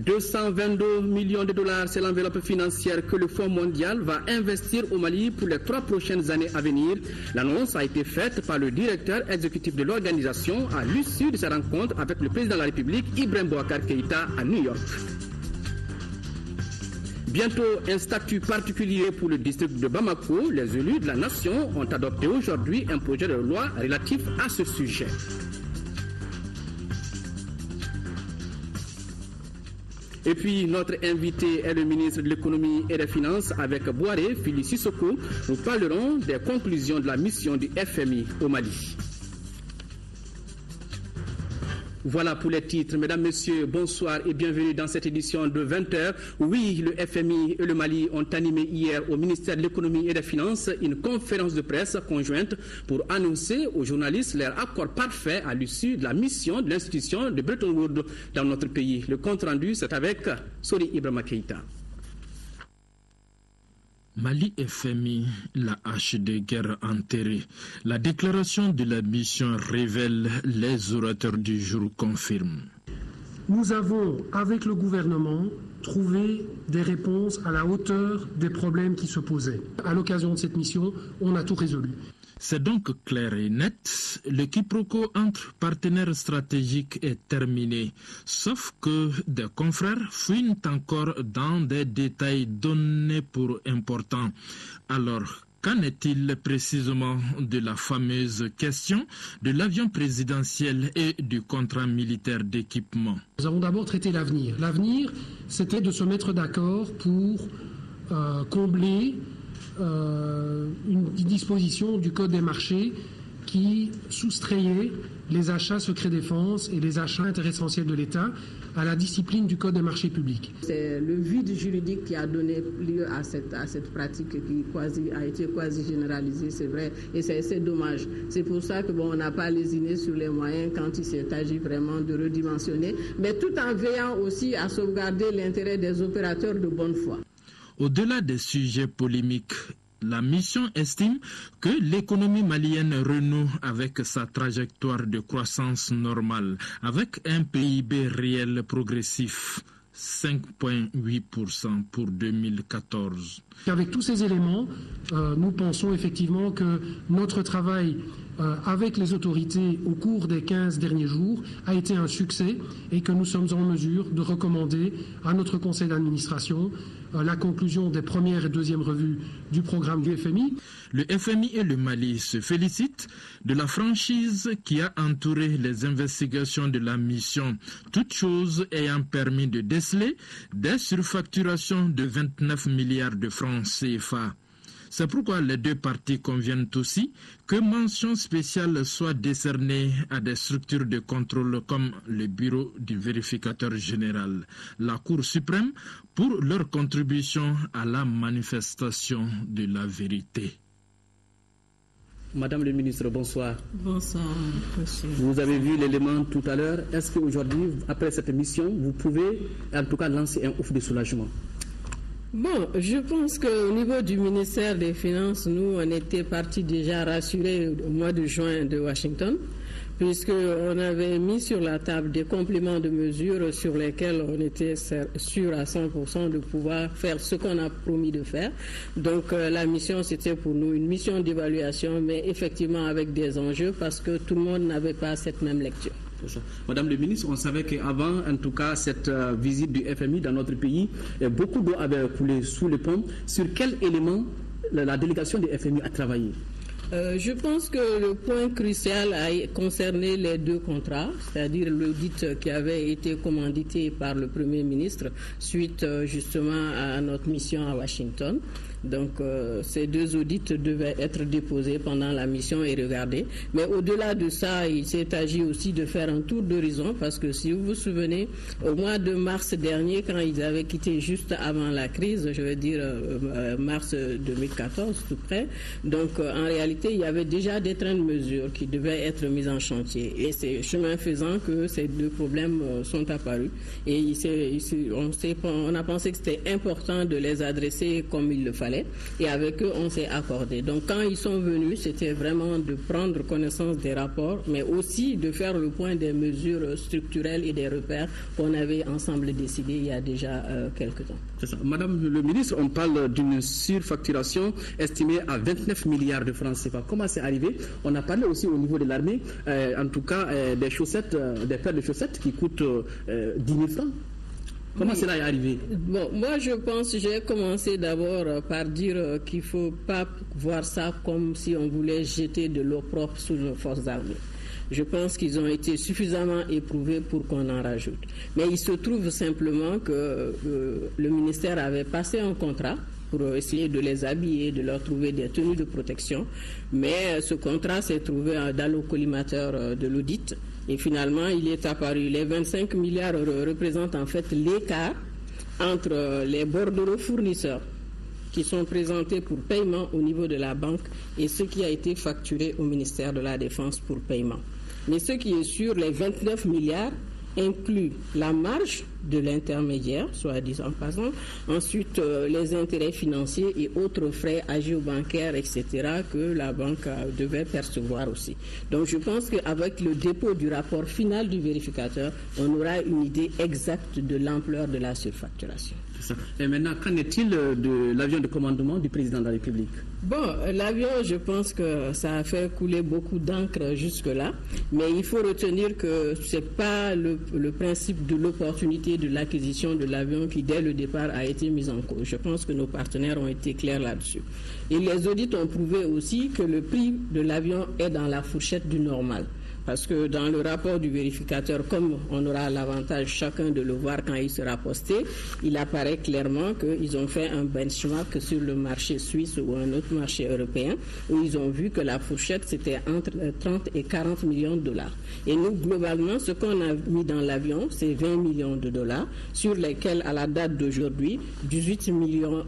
222 millions de dollars, c'est l'enveloppe financière que le Fonds mondial va investir au Mali pour les 3 prochaines années à venir. L'annonce a été faite par le directeur exécutif de l'organisation à l'issue de sa rencontre avec le président de la République, Ibrahim Boubacar Keïta, à New York. Bientôt, un statut particulier pour le district de Bamako. Les élus de la nation ont adopté aujourd'hui un projet de loi relatif à ce sujet. Et puis, notre invité est le ministre de l'économie et des finances avec Bouaré, Fili Sissoko. Nous parlerons des conclusions de la mission du FMI au Mali. Voilà pour les titres. Mesdames, Messieurs, bonsoir et bienvenue dans cette édition de 20h. Oui, le FMI et le Mali ont animé hier au ministère de l'économie et des finances une conférence de presse conjointe pour annoncer aux journalistes leur accord parfait à l'issue de la mission de l'institution de Bretton Woods dans notre pays. Le compte rendu, c'est avec Sori Ibrahima Keïta. Mali FMI, la hache de guerre enterrée. La déclaration de la mission révèle, les orateurs du jour confirment. Nous avons, avec le gouvernement, trouvé des réponses à la hauteur des problèmes qui se posaient. À l'occasion de cette mission, on a tout résolu. C'est donc clair et net, le quiproquo entre partenaires stratégiques est terminé, sauf que des confrères fouinent encore dans des détails donnés pour importants. Alors, qu'en est-il précisément de la fameuse question de l'avion présidentiel et du contrat militaire d'équipement? Nous avons d'abord traité l'avenir. L'avenir, c'était de se mettre d'accord pour combler une disposition du Code des marchés qui soustrayait les achats secret défense et les achats intéressentiels de l'État à la discipline du Code des marchés publics. C'est le vide juridique qui a donné lieu à cette pratique qui a été quasi généralisée, c'est vrai, et c'est dommage. C'est pour ça que on n'a pas lésiné sur les moyens quand il s'agit vraiment de redimensionner, mais tout en veillant aussi à sauvegarder l'intérêt des opérateurs de bonne foi. Au-delà des sujets polémiques, la mission estime que l'économie malienne renoue avec sa trajectoire de croissance normale, avec un PIB réel progressif, 5,8% pour 2014. Avec tous ces éléments, nous pensons effectivement que notre travail avec les autorités au cours des 15 derniers jours a été un succès et que nous sommes en mesure de recommander à notre conseil d'administration la conclusion des premières et deuxièmes revues du programme du FMI. Le FMI et le Mali se félicitent de la franchise qui a entouré les investigations de la mission, toutes choses ayant permis de déceler des surfacturations de 29 milliards de francs CFA. C'est pourquoi les deux parties conviennent aussi que mention spéciale soit décernée à des structures de contrôle comme le bureau du vérificateur général, la Cour suprême, pour leur contribution à la manifestation de la vérité. Madame le ministre, bonsoir. Bonsoir, monsieur. Vous avez vu l'élément tout à l'heure. Est-ce qu'aujourd'hui, après cette mission, vous pouvez en tout cas lancer un ouf de soulagement? Bon, je pense qu'au niveau du ministère des Finances, nous, on était partis déjà rassurés au mois de juin de Washington, puisqu'on avait mis sur la table des compléments de mesures sur lesquels on était sûr à 100% de pouvoir faire ce qu'on a promis de faire. Donc la mission, c'était pour nous une mission d'évaluation, mais effectivement avec des enjeux, parce que tout le monde n'avait pas cette même lecture. Madame le ministre, on savait qu'avant, en tout cas, cette visite du FMI dans notre pays, beaucoup d'eau avait coulé sous le pont. Sur quel élément la délégation du FMI a travaillé? Je pense que le point crucial a concerné les deux contrats, c'est-à-dire l'audit qui avait été commandité par le Premier ministre suite justement à notre mission à Washington. Donc ces deux audits devaient être déposés pendant la mission et regardés. Mais au-delà de ça, il s'est agi aussi de faire un tour d'horizon parce que si vous vous souvenez, au mois de mars dernier, quand ils avaient quitté juste avant la crise, je veux dire mars 2014 tout près, donc en réalité, il y avait déjà des trains de mesures qui devaient être mis en chantier. Et c'est chemin faisant que ces deux problèmes sont apparus. Et on a pensé que c'était important de les adresser comme il le fallait. fallait et avec eux on s'est accordé. Donc quand ils sont venus, c'était vraiment de prendre connaissance des rapports, mais aussi de faire le point des mesures structurelles et des repères qu'on avait ensemble décidé il y a déjà quelques temps. C'est ça. Madame le ministre, on parle d'une surfacturation estimée à 29 milliards de francs CFA. Comment c'est arrivé? On a parlé aussi au niveau de l'armée, en tout cas des chaussettes, des paires de chaussettes qui coûtent 10 000 francs. Comment cela est arrivé? Bon, moi je pense, j'ai commencé d'abord par dire qu'il ne faut pas voir ça comme si on voulait jeter de l'eau propre sur nos forces armées. Je pense qu'ils ont été suffisamment éprouvés pour qu'on en rajoute. Mais il se trouve simplement que le ministère avait passé un contrat pour essayer de les habiller, de leur trouver des tenues de protection. Mais ce contrat s'est trouvé dans le collimateur de l'audit. Et finalement, il est apparu. Les 25 milliards représentent en fait l'écart entre les bordereaux fournisseurs qui sont présentés pour paiement au niveau de la banque et ce qui a été facturé au ministère de la Défense pour paiement. Mais ce qui est sûr, les 29 milliards inclut la marge de l'intermédiaire, soit disant passant, ensuite les intérêts financiers et autres frais agio-bancaires, etc., que la banque devait percevoir aussi. Donc je pense qu'avec le dépôt du rapport final du vérificateur, on aura une idée exacte de l'ampleur de la surfacturation. Et maintenant, qu'en est-il de l'avion de commandement du président de la République? Bon, l'avion, je pense que ça a fait couler beaucoup d'encre jusque-là, mais il faut retenir que ce n'est pas le principe de l'opportunité de l'acquisition de l'avion qui, dès le départ, a été mis en cause. Je pense que nos partenaires ont été clairs là-dessus. Et les audits ont prouvé aussi que le prix de l'avion est dans la fourchette du normal. Parce que dans le rapport du vérificateur, comme on aura l'avantage chacun de le voir quand il sera posté, il apparaît clairement qu'ils ont fait un benchmark sur le marché suisse ou un autre marché européen, où ils ont vu que la fourchette, c'était entre 30 et 40 millions de dollars. Et nous, globalement, ce qu'on a mis dans l'avion, c'est 20 millions de dollars, sur lesquels, à la date d'aujourd'hui, 20 milliards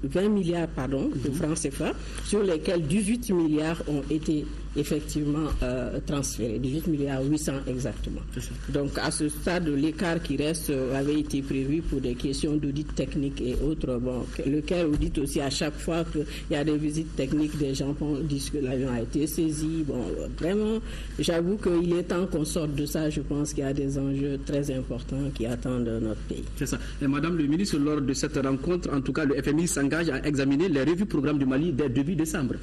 de francs CFA, sur lesquels 18 milliards ont été effectivement transférés, 18 milliards 800 exactement. Donc à ce stade, l'écart qui reste avait été prévu pour des questions d'audit technique et autres, bon, lequel audit aussi à chaque fois qu'il y a des visites techniques, des gens disent que l'avion a été saisi. Bon, vraiment, j'avoue qu'il est temps qu'on sorte de ça. Je pense qu'il y a des enjeux très importants qui attendent notre pays. C'est ça. Et Madame le ministre, lors de cette rencontre, en tout cas, le FMI s'engage à examiner les revues programmes du Mali dès début décembre.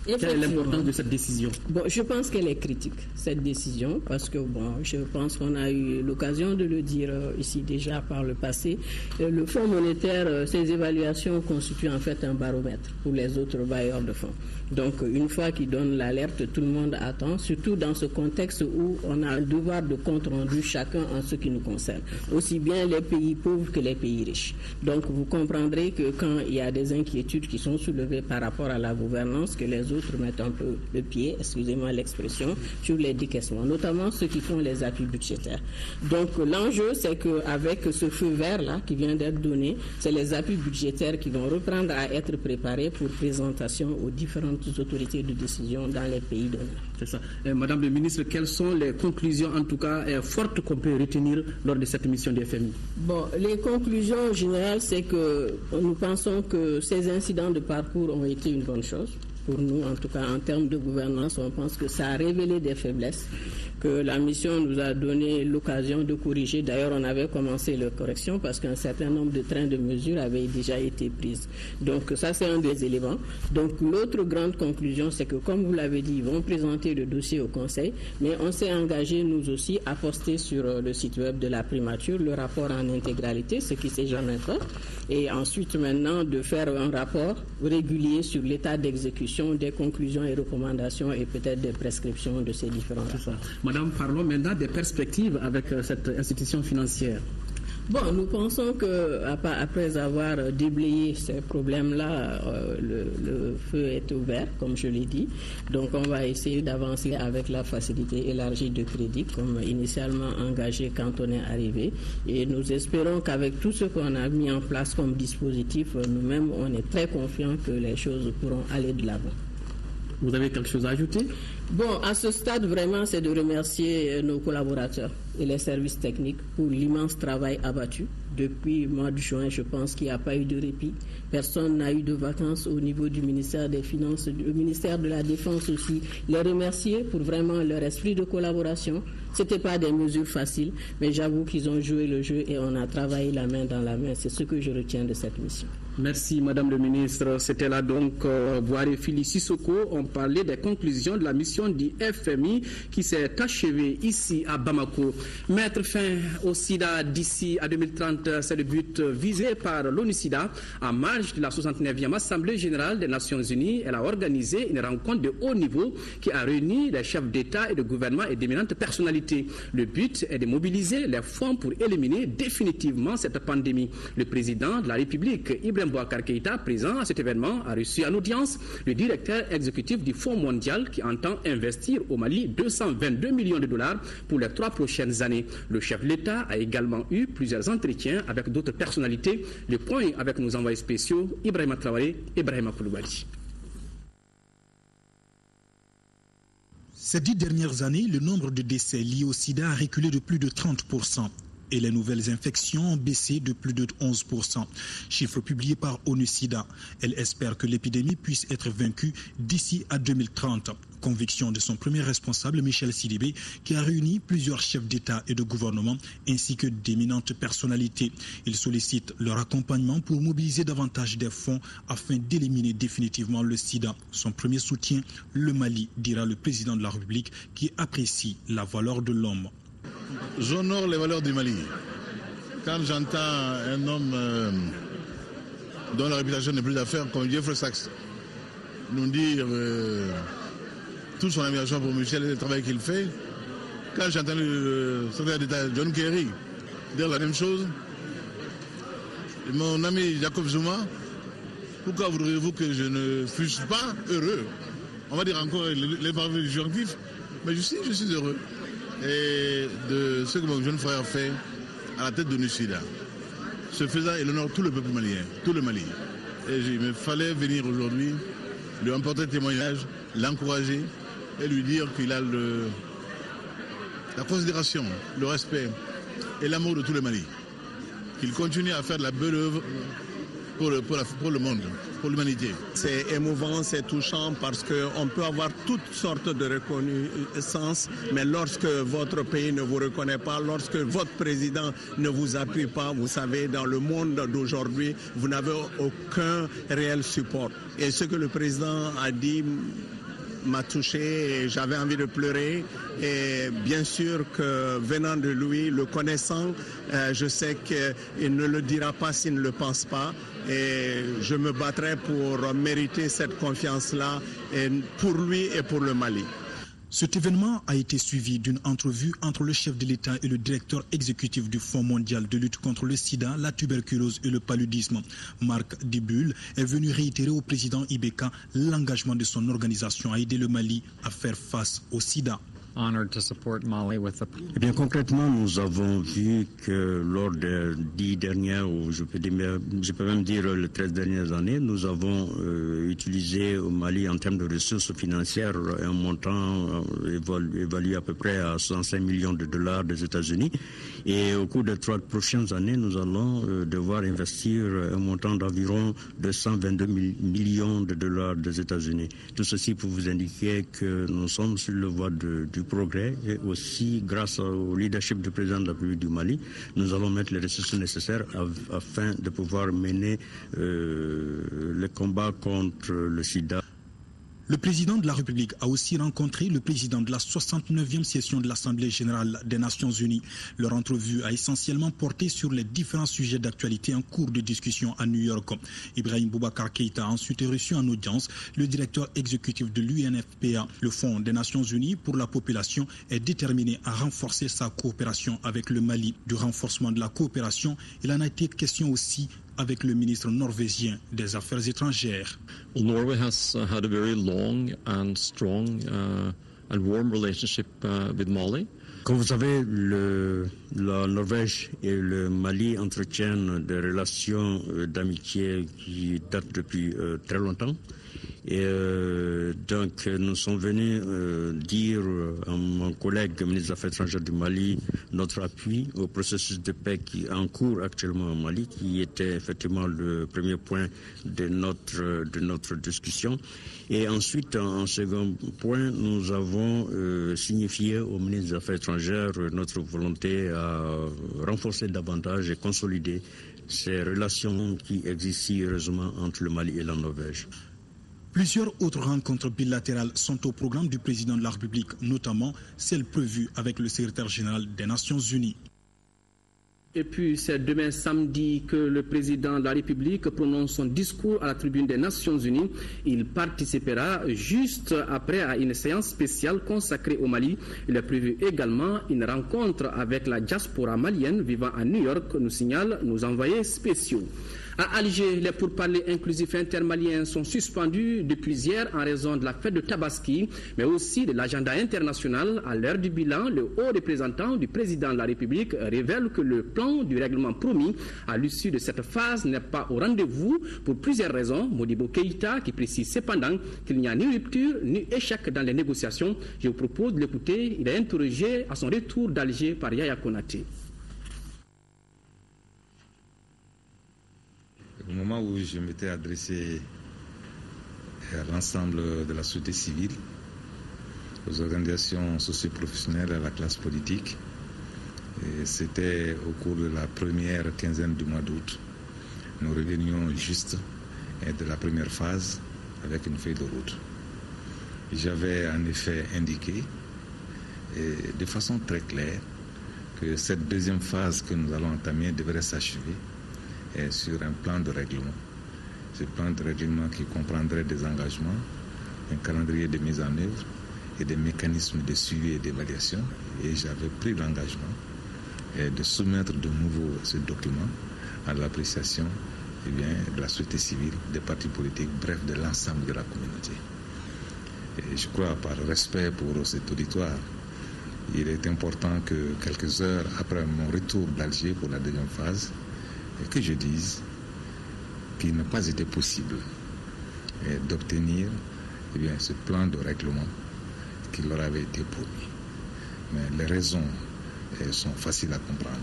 Quelle est l'importance de cette décision? Bon, je pense qu'elle est critique, cette décision, parce que je pense qu'on a eu l'occasion de le dire ici déjà par le passé. Le Fonds monétaire, ses évaluations constituent en fait un baromètre pour les autres bailleurs de fonds. Donc, une fois qu'il donne l'alerte, tout le monde attend, surtout dans ce contexte où on a un devoir de compte rendu chacun en ce qui nous concerne, aussi bien les pays pauvres que les pays riches. Donc, vous comprendrez que quand il y a des inquiétudes qui sont soulevées par rapport à la gouvernance, que les autres mettent un peu le pied, excusez-moi l'expression, sur les décaissements, notamment ceux qui font les appuis budgétaires. Donc, l'enjeu, c'est qu'avec ce feu vert-là qui vient d'être donné, c'est les appuis budgétaires qui vont reprendre à être préparés pour présentation aux différentes autorités de décision dans les pays donneurs. C'est ça. Madame le ministre, quelles sont les conclusions, en tout cas fortes, qu'on peut retenir lors de cette mission du FMI? Bon, les conclusions générales, c'est que nous pensons que ces incidents de parcours ont été une bonne chose. Pour nous, en tout cas, en termes de gouvernance, on pense que ça a révélé des faiblesses, que la mission nous a donné l'occasion de corriger. D'ailleurs, on avait commencé la correction parce qu'un certain nombre de trains de mesures avaient déjà été prises. Donc, ça, c'est un des éléments. Donc, l'autre grande conclusion, c'est que, comme vous l'avez dit, ils vont présenter le dossier au Conseil, mais on s'est engagé, nous aussi, à poster sur le site web de la primature le rapport en intégralité, ce qui s'est jamais fait, et ensuite, maintenant, de faire un rapport régulier sur l'état d'exécution des conclusions et recommandations et peut-être des prescriptions de ces différents rapports. Madame, parlons maintenant des perspectives avec cette institution financière. Bon, nous pensons qu'après avoir déblayé ces problèmes-là, le feu est ouvert, comme je l'ai dit. Donc, on va essayer d'avancer avec la facilité élargie de crédit, comme initialement engagé quand on est arrivé. Et nous espérons qu'avec tout ce qu'on a mis en place comme dispositif, nous-mêmes, on est très confiants que les choses pourront aller de l'avant. Vous avez quelque chose à ajouter? Bon, à ce stade, vraiment, c'est de remercier nos collaborateurs et les services techniques pour l'immense travail abattu depuis le mois de juin, je pense qu'il n'y a pas eu de répit. Personne n'a eu de vacances au niveau du ministère des Finances, le ministère de la Défense aussi. Les remercier pour vraiment leur esprit de collaboration. Ce n'était pas des mesures faciles, mais j'avoue qu'ils ont joué le jeu et on a travaillé la main dans la main. C'est ce que je retiens de cette mission. Merci Madame le ministre. C'était là donc Boiré Fili Sissoko. On parlait des conclusions de la mission du FMI qui s'est achevée ici à Bamako. Mettre fin au sida d'ici à 2030, c'est le but visé par l'ONU-SIDA. En marge de la 69e Assemblée générale des Nations Unies, elle a organisé une rencontre de haut niveau qui a réuni les chefs d'État et de gouvernement et d'éminentes personnalités. Le but est de mobiliser les fonds pour éliminer définitivement cette pandémie. Le président de la République, Ibrahim Boubacar Keïta, présent à cet événement, a reçu en audience le directeur exécutif du Fonds mondial qui entend investir au Mali 222 millions de dollars pour les 3 prochaines années. Le chef de l'État a également eu plusieurs entretiens avec d'autres personnalités. Le point avec nos envoyés spéciaux, Ibrahima Traoré et Ibrahima Koulibaly. Ces 10 dernières années, le nombre de décès liés au sida a reculé de plus de 30%. Et les nouvelles infections ont baissé de plus de 11%. Chiffre publié par ONU-SIDA. Elle espère que l'épidémie puisse être vaincue d'ici à 2030. Conviction de son premier responsable, Michel Sidibé, qui a réuni plusieurs chefs d'État et de gouvernement ainsi que d'éminentes personnalités. Il sollicite leur accompagnement pour mobiliser davantage des fonds afin d'éliminer définitivement le sida. Son premier soutien, le Mali, dira le président de la République, qui apprécie la valeur de l'homme. J'honore les valeurs du Mali. Quand j'entends un homme dont la réputation n'est plus à faire, comme Jeffrey Sachs, nous dire toute son admiration pour Michel et le travail qu'il fait, quand j'entends le secrétaire d'État John Kerry dire la même chose, mon ami Jacob Zuma, pourquoi voudriez-vous que je ne fusse pas heureux? On va dire encore les paroles disjonctifs, mais je suis heureux. Et de ce que mon jeune frère fait à la tête de l'ONU-SIDA. Ce faisant, il honore tout le peuple malien, tout le Mali. Et il me fallait venir aujourd'hui, lui emporter témoignage, l'encourager et lui dire qu'il a la considération, le respect et l'amour de tout le Mali. Qu'il continue à faire de la belle œuvre pour le monde, pour l'humanité. C'est émouvant, c'est touchant parce qu'on peut avoir toutes sortes de reconnaissances, mais lorsque votre pays ne vous reconnaît pas, lorsque votre président ne vous appuie pas, vous savez, dans le monde d'aujourd'hui, vous n'avez aucun réel support. Et ce que le président a dit m'a touché et j'avais envie de pleurer. Et bien sûr que venant de lui, le connaissant, je sais qu'il ne le dira pas s'il ne le pense pas. Et je me battrai pour mériter cette confiance-là pour lui et pour le Mali. Cet événement a été suivi d'une entrevue entre le chef de l'État et le directeur exécutif du Fonds mondial de lutte contre le sida, la tuberculose et le paludisme. Marc Dibul est venu réitérer au président Ibeka l'engagement de son organisation à aider le Mali à faire face au sida. Eh bien, concrètement, nous avons vu que lors des 10 dernières, ou je peux même dire les 13 dernières années, nous avons utilisé au Mali en termes de ressources financières un montant évalué à peu près à 105 millions de dollars des États-Unis. Et au cours des 3 prochaines années, nous allons devoir investir un montant d'environ 222 millions de dollars des États-Unis. Tout ceci pour vous indiquer que nous sommes sur le voie du progrès et aussi grâce au leadership du président de la République du Mali, nous allons mettre les ressources nécessaires afin de pouvoir mener le combat contre le sida. Le président de la République a aussi rencontré le président de la 69e session de l'Assemblée générale des Nations unies. Leur entrevue a essentiellement porté sur les différents sujets d'actualité en cours de discussion à New York. Ibrahim Boubacar Keïta a ensuite reçu en audience le directeur exécutif de l'UNFPA. Le Fonds des Nations unies pour la population est déterminé à renforcer sa coopération avec le Mali. Du renforcement de la coopération, il en a été question aussi avec le ministre norvégien des Affaires étrangères. Norway has had a very long and strong and warm relationship with Mali. Comme vous savez, la Norvège et le Mali entretiennent des relations d'amitié qui datent depuis très longtemps. Et donc nous sommes venus dire à mon collègue ministre des Affaires étrangères du Mali notre appui au processus de paix qui est en cours actuellement au Mali, qui était effectivement le premier point de notre discussion. Et ensuite, en second point, nous avons signifié au ministre des Affaires étrangères notre volonté à renforcer davantage et consolider ces relations qui existent si heureusement entre le Mali et la Norvège. Plusieurs autres rencontres bilatérales sont au programme du président de la République, notamment celle prévue avec le secrétaire général des Nations Unies. Et puis c'est demain samedi que le président de la République prononce son discours à la tribune des Nations Unies. Il participera juste après à une séance spéciale consacrée au Mali. Il est prévu également une rencontre avec la diaspora malienne vivant à New York, nous signalent nos envoyés spéciaux. À Alger, les pourparlers inclusifs intermaliens sont suspendus depuis hier en raison de la fête de Tabaski, mais aussi de l'agenda international. À l'heure du bilan, le haut représentant du président de la République révèle que le plan du règlement promis à l'issue de cette phase n'est pas au rendez-vous pour plusieurs raisons. Modibo Keïta qui précise cependant qu'il n'y a ni rupture ni échec dans les négociations. Je vous propose de l'écouter. Il est interrogé à son retour d'Alger par Yaya Konaté. Au moment où je m'étais adressé à l'ensemble de la société civile, aux organisations socio-professionnelles, à la classe politique, c'était au cours de la première quinzaine du mois d'août. Nous revenions juste de la première phase avec une feuille de route. J'avais en effet indiqué de façon très claire que cette deuxième phase que nous allons entamer devrait s'achever sur un plan de règlement. Ce plan de règlement qui comprendrait des engagements, un calendrier de mise en œuvre et des mécanismes de suivi et d'évaluation. Et j'avais pris l'engagement de soumettre de nouveau ce document à l'appréciation de la société civile, des partis politiques, bref, de l'ensemble de la communauté. Et je crois, par respect pour cet auditoire, il est important que quelques heures après mon retour d'Alger pour la deuxième phase, que je dise qu'il n'a pas été possible d'obtenir ce plan de règlement qui leur avait été promis. Mais les raisons sont faciles à comprendre.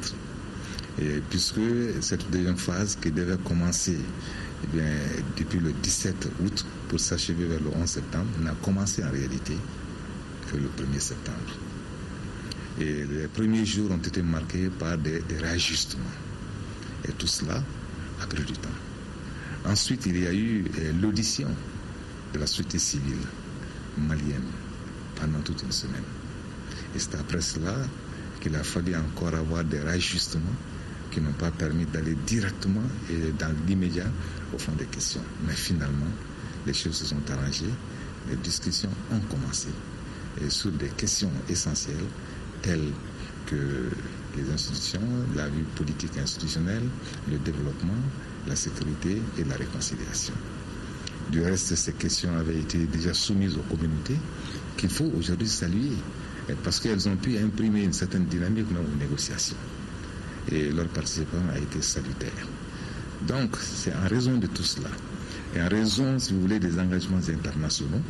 Et puisque cette deuxième phase qui devait commencer depuis le 17 août pour s'achever vers le 11 septembre n'a commencé en réalité que le 1er septembre. Et les premiers jours ont été marqués par des réajustements. Et tout cela a pris du temps. Ensuite, il y a eu l'audition de la société civile malienne pendant toute une semaine. Et c'est après cela qu'il a fallu encore avoir des réajustements qui n'ont pas permis d'aller directement et dans l'immédiat au fond des questions. Mais finalement, les choses se sont arrangées, les discussions ont commencé et sur des questions essentielles telles que les institutions, la vie politique institutionnelle, le développement, la sécurité et la réconciliation. Du reste, ces questions avaient été déjà soumises aux communautés qu'il faut aujourd'hui saluer parce qu'elles ont pu imprimer une certaine dynamique même aux négociations. Et leur participation a été salutaire. Donc, c'est en raison de tout cela et en raison, si vous voulez, des engagements internationaux,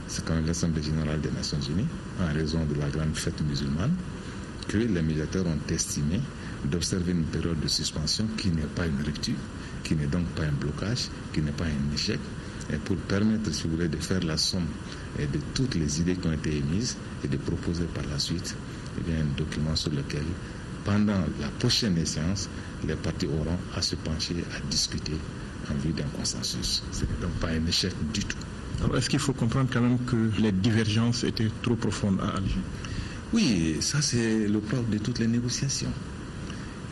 c'est quand même l'Assemblée générale des Nations Unies, en raison de la grande fête musulmane, que les médiateurs ont estimé d'observer une période de suspension qui n'est pas une rupture, qui n'est donc pas un blocage, qui n'est pas un échec, et pour permettre, si vous voulez, de faire la somme de toutes les idées qui ont été émises et de proposer par la suite un document sur lequel, pendant la prochaine séance, les partis auront à se pencher, à discuter en vue d'un consensus. Ce n'est donc pas un échec du tout. Alors, est-ce qu'il faut comprendre quand même que les divergences étaient trop profondes à Alger? Oui, ça c'est le propre de toutes les négociations.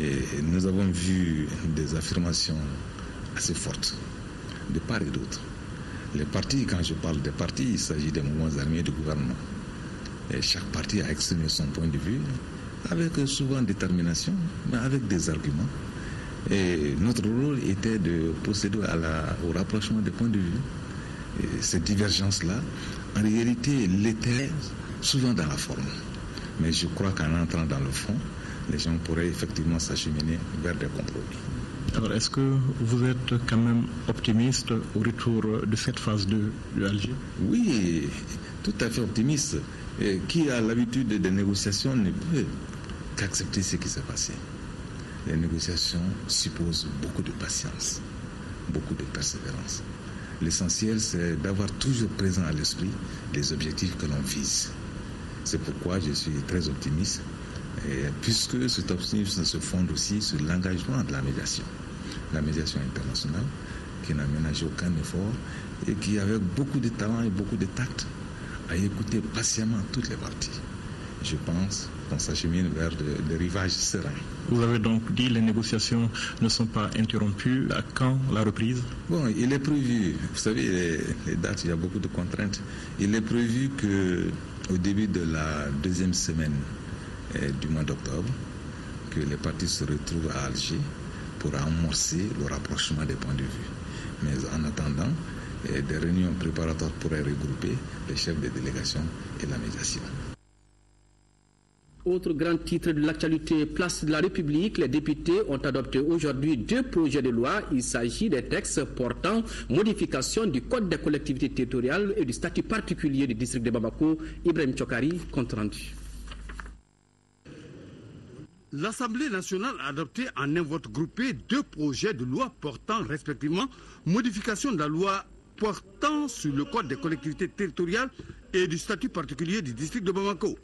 Et nous avons vu des affirmations assez fortes, de part et d'autre. Les partis, quand je parle des partis, il s'agit des mouvements armés du gouvernement. Et chaque parti a exprimé son point de vue, avec souvent détermination, mais avec des arguments. Et notre rôle était de procéder au rapprochement des points de vue. Et cette divergence-là, en réalité, l'était souvent dans la forme. Mais je crois qu'en entrant dans le fond, les gens pourraient effectivement s'acheminer vers des compromis. Alors, est-ce que vous êtes quand même optimiste au retour de cette phase 2 de Alger? Oui, tout à fait optimiste. Et qui a l'habitude des négociations ne peut qu'accepter ce qui s'est passé. Les négociations supposent beaucoup de patience, beaucoup de persévérance. L'essentiel, c'est d'avoir toujours présent à l'esprit les objectifs que l'on vise. C'est pourquoi je suis très optimiste, et puisque cet optimisme se fonde aussi sur l'engagement de la médiation internationale, qui n'a ménagé aucun effort et qui, avec beaucoup de talent et beaucoup de tact, a écouté patiemment toutes les parties. Je pense qu'on s'achemine vers des rivages sereins. Vous avez donc dit que les négociations ne sont pas interrompues. À quand la reprise? Bon, il est prévu, vous savez, les dates, il y a beaucoup de contraintes. Il est prévu qu'au début de la deuxième semaine du mois d'octobre, que les parties se retrouvent à Alger pour amorcer le rapprochement des points de vue. Mais en attendant, des réunions préparatoires pourraient regrouper les chefs des délégations et la médiation. Autre grand titre de l'actualité, place de la République, les députés ont adopté aujourd'hui 2 projets de loi. Il s'agit des textes portant modification du Code des collectivités territoriales et du statut particulier du district de Bamako. Ibrahim Tchokari, compte rendu. L'Assemblée nationale a adopté en un vote groupé 2 projets de loi portant respectivement modification de la loi portant sur le Code des collectivités territoriales et du statut particulier du district de Bamako.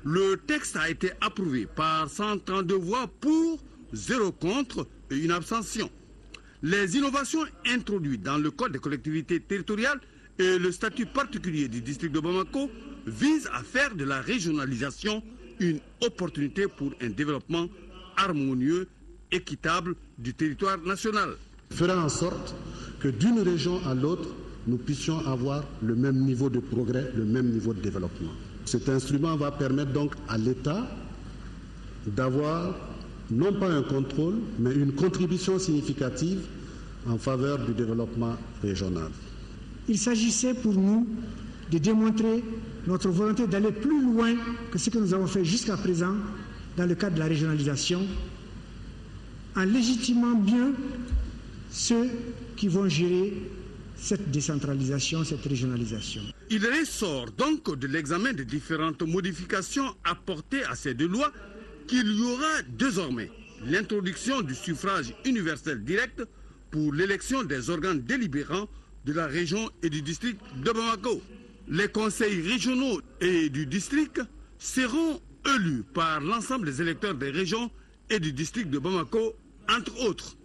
Le texte a été approuvé par 132 voix pour, 0 contre et 1 abstention. Les innovations introduites dans le Code des collectivités territoriales et le statut particulier du district de Bamako visent à faire de la régionalisation une opportunité pour un développement harmonieux, équitable du territoire national. Fera en sorte que d'une région à l'autre, nous puissions avoir le même niveau de progrès, le même niveau de développement. Cet instrument va permettre donc à l'État d'avoir non pas un contrôle, mais une contribution significative en faveur du développement régional. Il s'agissait pour nous de démontrer notre volonté d'aller plus loin que ce que nous avons fait jusqu'à présent dans le cadre de la régionalisation, en légitimant bien ceux qui vont gérer cette décentralisation, cette régionalisation. Il ressort donc de l'examen des différentes modifications apportées à ces 2 lois qu'il y aura désormais l'introduction du suffrage universel direct pour l'élection des organes délibérants de la région et du district de Bamako. Les conseils régionaux et du district seront élus par l'ensemble des électeurs des régions et du district de Bamako, entre autres.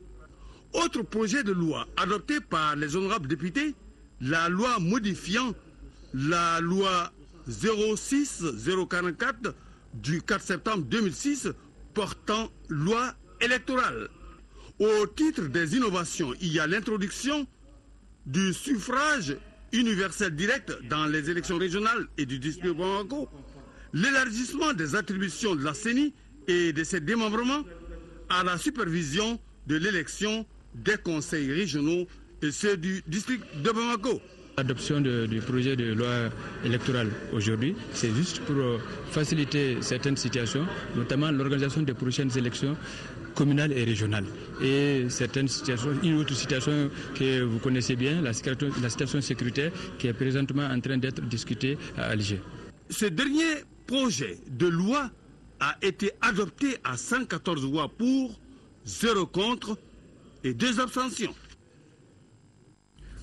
Autre projet de loi adopté par les honorables députés, la loi modifiant la loi 06-044 du 4 septembre 2006 portant loi électorale. Au titre des innovations, il y a l'introduction du suffrage universel direct dans les élections régionales et du district de Bamako, l'élargissement des attributions de la CENI et de ses démembrements à la supervision de l'élection des conseils régionaux et ceux du district de Bamako. L'adoption du projet de loi électorale aujourd'hui, c'est juste pour faciliter certaines situations, notamment l'organisation des prochaines élections communales et régionales. Et certaines situations, une autre situation que vous connaissez bien, la situation sécuritaire qui est présentement en train d'être discutée à Alger. Ce dernier projet de loi a été adopté à 114 voix pour, 0 contre et 2 abstentions.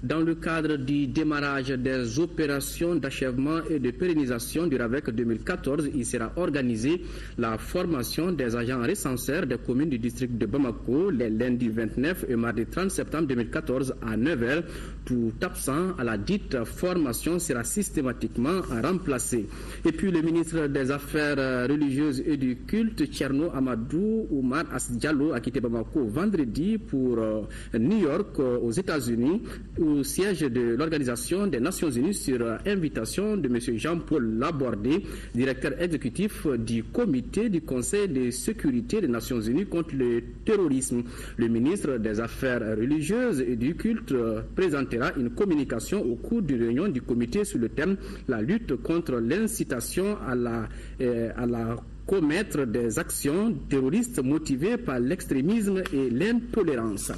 Dans le cadre du démarrage des opérations d'achèvement et de pérennisation du RAVEC 2014, il sera organisé la formation des agents recenseurs des communes du district de Bamako les lundis 29 et mardi 30 septembre 2014 à 9h. Tout absent à la dite formation sera systématiquement remplacé. Et puis le ministre des Affaires religieuses et du culte, Tcherno Amadou Oumar Asdiallo, a quitté Bamako vendredi pour New York aux États-Unis, au siège de l'Organisation des Nations Unies sur invitation de M. Jean-Paul Labordé, directeur exécutif du comité du Conseil de sécurité des Nations Unies contre le terrorisme. Le ministre des Affaires religieuses et du culte présentera une communication au cours d'une réunion du comité sur le thème « La lutte contre l'incitation à la commettre des actions terroristes motivées par l'extrémisme et l'intolérance.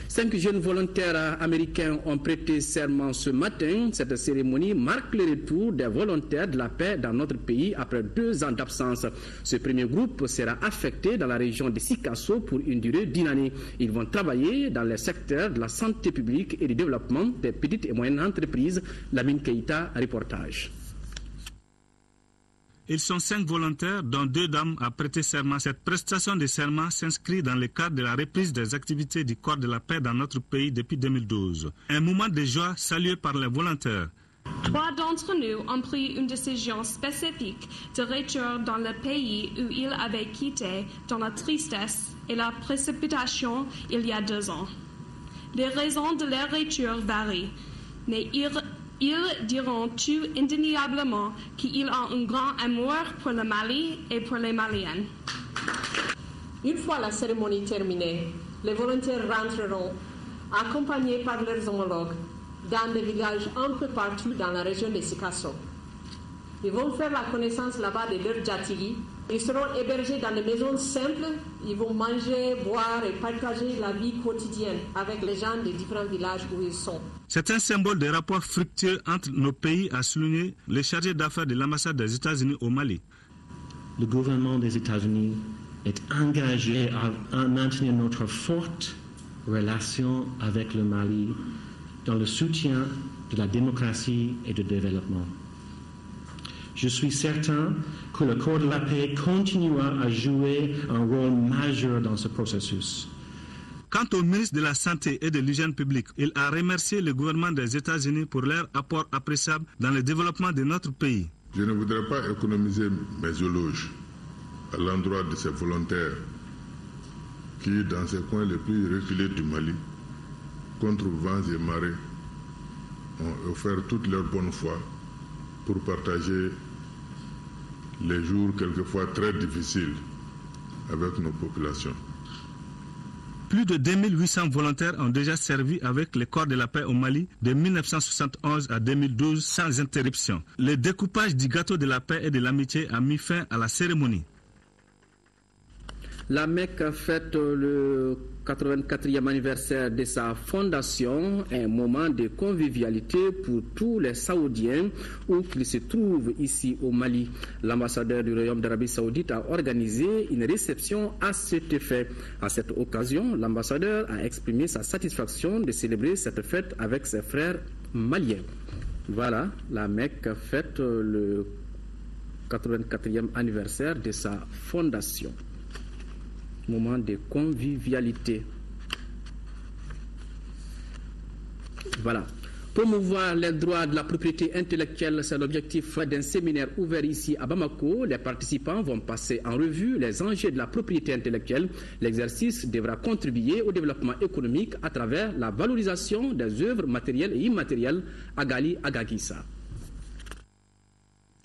5 jeunes volontaires américains ont prêté serment ce matin. Cette cérémonie marque le retour des volontaires de la paix dans notre pays après 2 ans d'absence. Ce premier groupe sera affecté dans la région de Sikasso pour une durée d'1 année. Ils vont travailler dans les secteurs de la santé publique et du développement des petites et moyennes entreprises. Lamine Keïta, reportage. Ils sont 5 volontaires, dont 2 dames, à prêter serment. Cette prestation de serment s'inscrit dans le cadre de la reprise des activités du corps de la paix dans notre pays depuis 2012. Un moment de joie salué par les volontaires. 3 d'entre nous ont pris une décision spécifique de retour dans le pays où ils avaient quitté dans la tristesse et la précipitation il y a 2 ans. Les raisons de leur retour varient, mais ils diront tout indéniablement qu'ils ont un grand amour pour le Mali et pour les Maliens. Une fois la cérémonie terminée, les volontaires rentreront, accompagnés par leurs homologues, dans des villages un peu partout dans la région de Sikasso. Ils vont faire la connaissance là-bas de leurs Djatigi. Ils seront hébergés dans des maisons simples. Ils vont manger, boire et partager la vie quotidienne avec les gens des différents villages où ils sont. C'est un symbole de rapport fructueux entre nos pays, a souligné le chargé d'affaires de l'ambassade des États-Unis au Mali. Le gouvernement des États-Unis est engagé à maintenir notre forte relation avec le Mali dans le soutien de la démocratie et du développement. Je suis certain que le corps de la paix continuera à jouer un rôle majeur dans ce processus. Quant au ministre de la Santé et de l'Hygiène publique, il a remercié le gouvernement des États-Unis pour leur apport appréciable dans le développement de notre pays. Je ne voudrais pas économiser mes éloges à l'endroit de ces volontaires qui, dans ces coins les plus reculés du Mali, contre vents et marées, ont offert toute leur bonne foi pour partager les jours quelquefois très difficiles avec nos populations. Plus de 2800 volontaires ont déjà servi avec le corps de la paix au Mali de 1971 à 2012 sans interruption. Le découpage du gâteau de la paix et de l'amitié a mis fin à la cérémonie. La Mecque fête le 84e anniversaire de sa fondation, un moment de convivialité pour tous les Saoudiens où qu'ils se trouvent ici au Mali. L'ambassadeur du Royaume d'Arabie Saoudite a organisé une réception à cet effet. À cette occasion, l'ambassadeur a exprimé sa satisfaction de célébrer cette fête avec ses frères maliens. Voilà, la Mecque fête le 84e anniversaire de sa fondation. Moment de convivialité. Voilà. Promouvoir les droits de la propriété intellectuelle, c'est l'objectif d'un séminaire ouvert ici à Bamako. Les participants vont passer en revue les enjeux de la propriété intellectuelle. L'exercice devra contribuer au développement économique à travers la valorisation des œuvres matérielles et immatérielles. Agali Agagissa.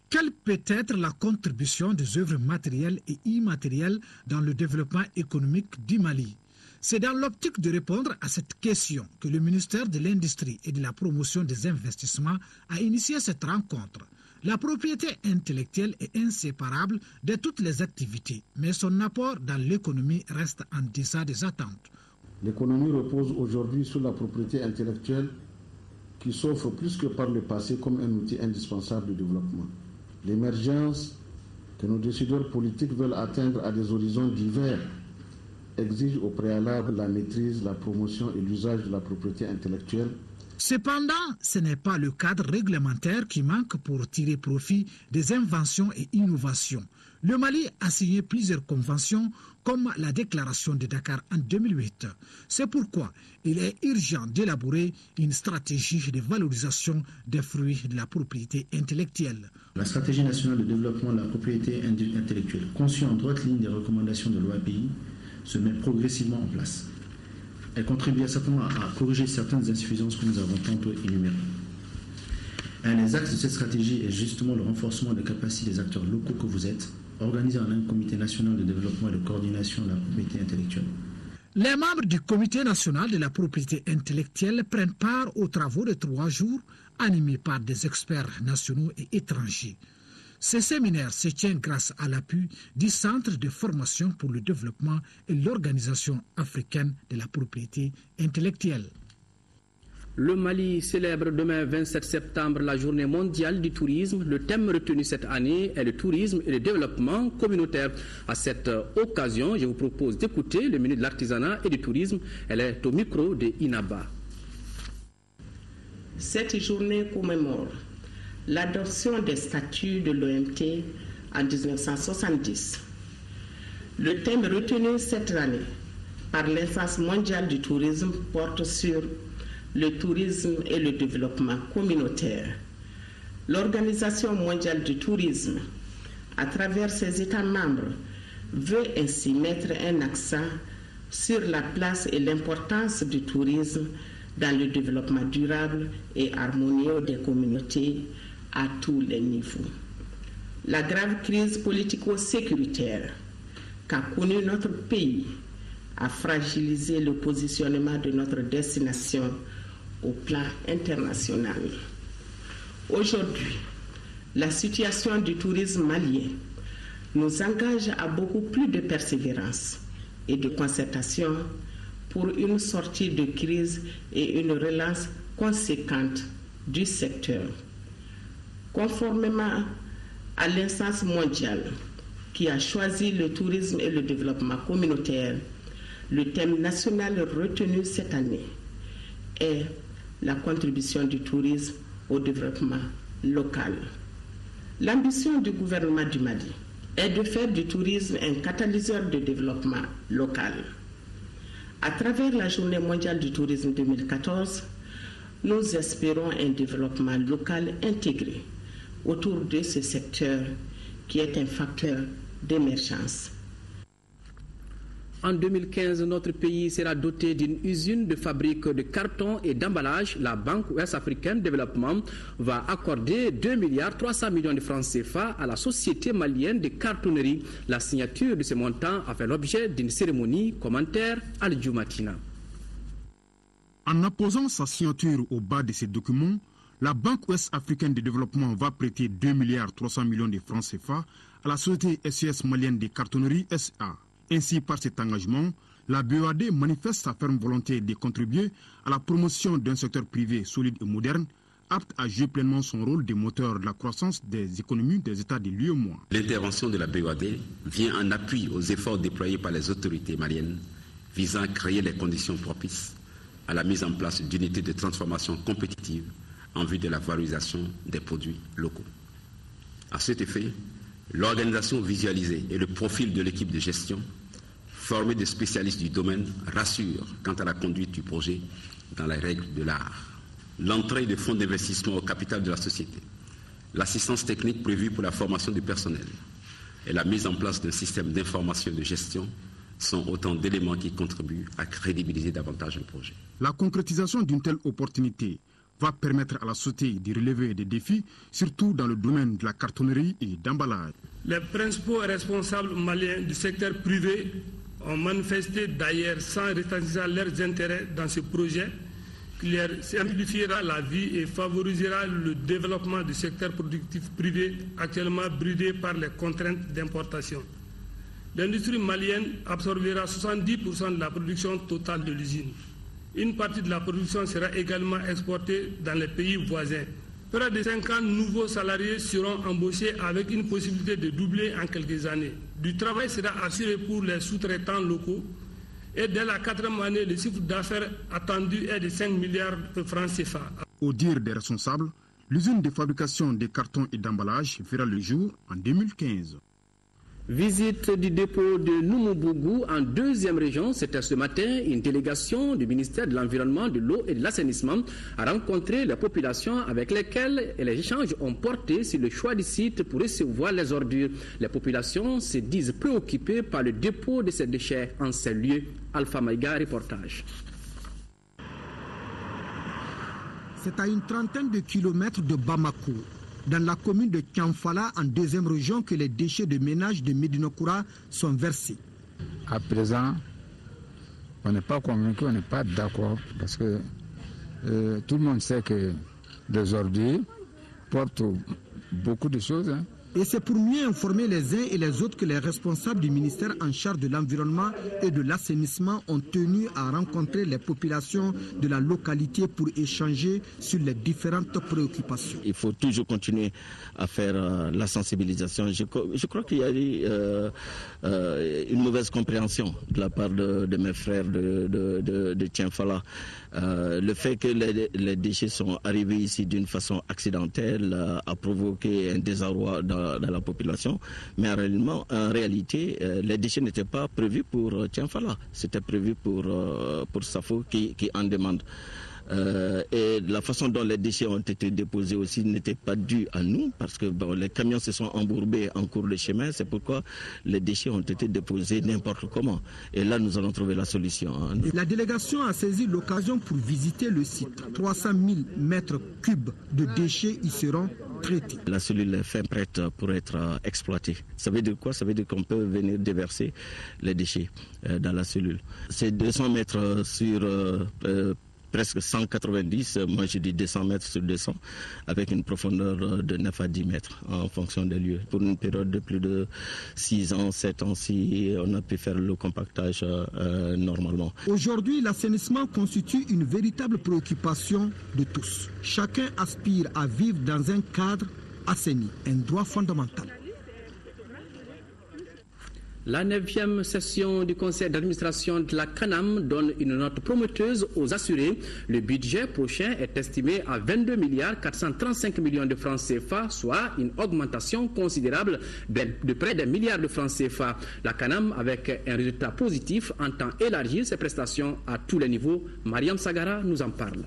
Quelle peut être la contribution des œuvres matérielles et immatérielles dans le développement économique du Mali? C'est dans l'optique de répondre à cette question que le ministère de l'Industrie et de la Promotion des investissements a initié cette rencontre. La propriété intellectuelle est inséparable de toutes les activités, mais son apport dans l'économie reste en deçà des attentes. L'économie repose aujourd'hui sur la propriété intellectuelle qui s'offre plus que par le passé comme un outil indispensable de développement. L'émergence que nos décideurs politiques veulent atteindre à des horizons divers exige au préalable la maîtrise, la promotion et l'usage de la propriété intellectuelle. Cependant, ce n'est pas le cadre réglementaire qui manque pour tirer profit des inventions et innovations. Le Mali a signé plusieurs conventions comme la déclaration de Dakar en 2008. C'est pourquoi il est urgent d'élaborer une stratégie de valorisation des fruits de la propriété intellectuelle. La stratégie nationale de développement de la propriété intellectuelle, conçue en droite ligne des recommandations de l'OAPI, se met progressivement en place. Elle contribue certainement à corriger certaines insuffisances que nous avons tantôt énumérées. Un des axes de cette stratégie est justement le renforcement des capacités des acteurs locaux que vous êtes, organisés en un comité national de développement et de coordination de la propriété intellectuelle. Les membres du comité national de la propriété intellectuelle prennent part aux travaux de 3 jours animés par des experts nationaux et étrangers. Ce séminaire se tient grâce à l'appui du Centre de formation pour le développement et l'Organisation africaine de la propriété intellectuelle. Le Mali célèbre demain 27 septembre la journée mondiale du tourisme. Le thème retenu cette année est le tourisme et le développement communautaire. À cette occasion, je vous propose d'écouter le ministre de l'Artisanat et du Tourisme. Elle est au micro de Inaba. Cette journée commémore l'adoption des statuts de l'OMT en 1970. Le thème retenu cette année par l'instance mondiale du tourisme porte sur le tourisme et le développement communautaire. L'Organisation mondiale du tourisme, à travers ses États membres, veut ainsi mettre un accent sur la place et l'importance du tourisme dans le développement durable et harmonieux des communautés à tous les niveaux. La grave crise politico-sécuritaire qu'a connue notre pays a fragilisé le positionnement de notre destination au plan international. Aujourd'hui, la situation du tourisme malien nous engage à beaucoup plus de persévérance et de concertation pour une sortie de crise et une relance conséquente du secteur. Conformément à l'instance mondiale qui a choisi le tourisme et le développement communautaire, le thème national retenu cette année est la contribution du tourisme au développement local. L'ambition du gouvernement du Mali est de faire du tourisme un catalyseur de développement local. À travers la Journée mondiale du tourisme 2014, nous espérons un développement local intégré autour de ce secteur qui est un facteur d'émergence. En 2015, notre pays sera doté d'une usine de fabrique de carton et d'emballage. La Banque ouest-africaine de développement va accorder 2,3 milliards de francs CFA à la société malienne de cartonnerie. La signature de ce montant a fait l'objet d'une cérémonie. Commentaire Al Djoumatina. En apposant sa signature au bas de ces documents, la Banque ouest-africaine de développement va prêter 2,3 milliards de francs CFA à la société SES malienne de cartonnerie SA. Ainsi, par cet engagement, la BOAD manifeste sa ferme volonté de contribuer à la promotion d'un secteur privé solide et moderne, apte à jouer pleinement son rôle de moteur de la croissance des économies des États de l'UEMOA. L'intervention de la BOAD vient en appui aux efforts déployés par les autorités maliennes visant à créer les conditions propices à la mise en place d'unités de transformation compétitives en vue de la valorisation des produits locaux. À cet effet, l'organisation visualisée et le profil de l'équipe de gestion, formée de spécialistes du domaine, rassure quant à la conduite du projet dans les règles de l'art. L'entrée de fonds d'investissement au capital de la société, l'assistance technique prévue pour la formation du personnel et la mise en place d'un système d'information et de gestion sont autant d'éléments qui contribuent à crédibiliser davantage le projet. La concrétisation d'une telle opportunité va permettre à la société de relever des défis, surtout dans le domaine de la cartonnerie et d'emballage. Les principaux responsables maliens du secteur privé ont manifesté d'ailleurs sans retenir leurs intérêts dans ce projet qui leur simplifiera la vie et favorisera le développement du secteur productif privé actuellement bridé par les contraintes d'importation. L'industrie malienne absorbera 70% de la production totale de l'usine. Une partie de la production sera également exportée dans les pays voisins. Près de 50 nouveaux salariés seront embauchés avec une possibilité de doubler en quelques années. Du travail sera assuré pour les sous-traitants locaux et dès la 4e année, le chiffre d'affaires attendu est de 5 milliards de francs CFA. Au dire des responsables, l'usine de fabrication de cartons et d'emballage verra le jour en 2015. Visite du dépôt de Noumobougou en 2e région. C'était ce matin. Une délégation du ministère de l'Environnement, de l'Eau et de l'Assainissement a rencontré les populations avec lesquelles les échanges ont porté sur le choix du site pour recevoir les ordures. Les populations se disent préoccupées par le dépôt de ces déchets en ces lieux. Alpha Maïga, reportage. C'est à une trentaine de kilomètres de Bamako, dans la commune de Kiamfala, en 2e région, que les déchets de ménage de Médinokoura sont versés. À présent, on n'est pas convaincu, on n'est pas d'accord, parce que tout le monde sait que les ordures portent beaucoup de choses. Et c'est pour mieux informer les uns et les autres que les responsables du ministère en charge de l'environnement et de l'assainissement ont tenu à rencontrer les populations de la localité pour échanger sur les différentes préoccupations. Il faut toujours continuer à faire la sensibilisation. Je crois qu'il y a eu une mauvaise compréhension de la part de mes frères de Tienfala. Le fait que les déchets sont arrivés ici d'une façon accidentelle a provoqué un désarroi dans la population, mais en réalité, les déchets n'étaient pas prévus pour Tienfala, c'était prévu pour Safo qui en demande. Et la façon dont les déchets ont été déposés aussi n'était pas due à nous, parce que les camions se sont embourbés en cours de chemin, c'est pourquoi les déchets ont été déposés n'importe comment. Et là, nous allons trouver la solution. La délégation a saisi l'occasion pour visiter le site. 300 000 mètres cubes de déchets y seront traités. La cellule est fin prête pour être exploitée. Ça veut dire quoi? Ça veut dire qu'on peut venir déverser les déchets dans la cellule. C'est 200 mètres sur presque 190, moi je dis 200 mètres sur 200, avec une profondeur de 9 à 10 mètres en fonction des lieux. Pour une période de plus de 6 ans, 7 ans, si on a pu faire le compactage normalement. Aujourd'hui, l'assainissement constitue une véritable préoccupation de tous. Chacun aspire à vivre dans un cadre assaini, un droit fondamental. La 9e session du conseil d'administration de la CANAM donne une note prometteuse aux assurés. Le budget prochain est estimé à 22 435 millions de francs CFA, soit une augmentation considérable de près d'un milliard de francs CFA. La CANAM, avec un résultat positif, entend élargir ses prestations à tous les niveaux. Mariam Sagara nous en parle.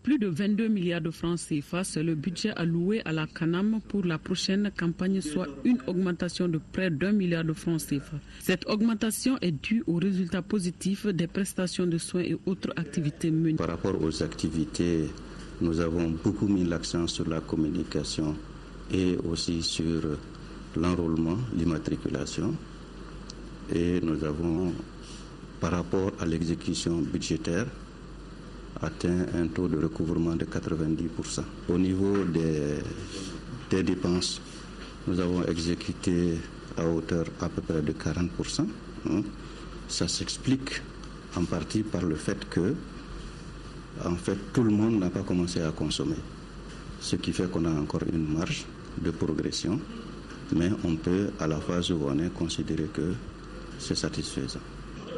Plus de 22 milliards de francs CFA, c'est le budget alloué à la CANAM pour la prochaine campagne, soit une augmentation de près d'1 milliard de francs CFA. Cette augmentation est due aux résultats positifs des prestations de soins et autres activités menées. Par rapport aux activités, nous avons beaucoup mis l'accent sur la communication et aussi sur l'enrôlement, l'immatriculation. Et nous avons, par rapport à l'exécution budgétaire, atteint un taux de recouvrement de 90%. Au niveau des dépenses, nous avons exécuté à hauteur à peu près de 40%. Ça s'explique en partie par le fait que, en fait, tout le monde n'a pas commencé à consommer. Ce qui fait qu'on a encore une marge de progression, mais on peut, à la phase où on est, considérer que c'est satisfaisant.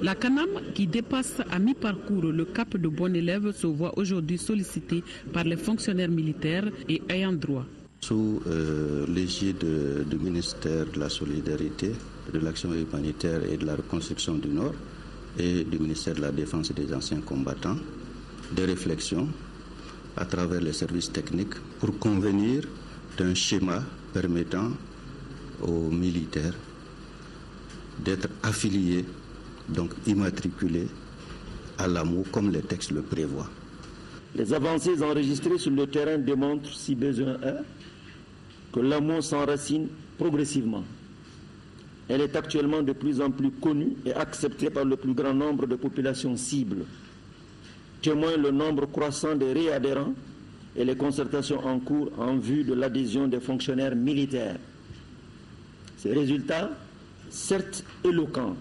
La CANAM, qui dépasse à mi-parcours le cap de bon élève, se voit aujourd'hui sollicitée par les fonctionnaires militaires et ayant droit. Sous l'égide du ministère de la Solidarité, de l'Action humanitaire et de la Reconstruction du Nord et du ministère de la Défense et des Anciens combattants, des réflexions à travers les services techniques pour convenir d'un schéma permettant aux militaires d'être affiliés, donc immatriculés à l'AMO comme les textes le prévoient. Les avancées enregistrées sur le terrain démontrent, si besoin est, que l'AMO s'enracine progressivement. Elle est actuellement de plus en plus connue et acceptée par le plus grand nombre de populations cibles. Témoin le nombre croissant des réadhérents et les concertations en cours en vue de l'adhésion des fonctionnaires militaires. Ces résultats, certes éloquents,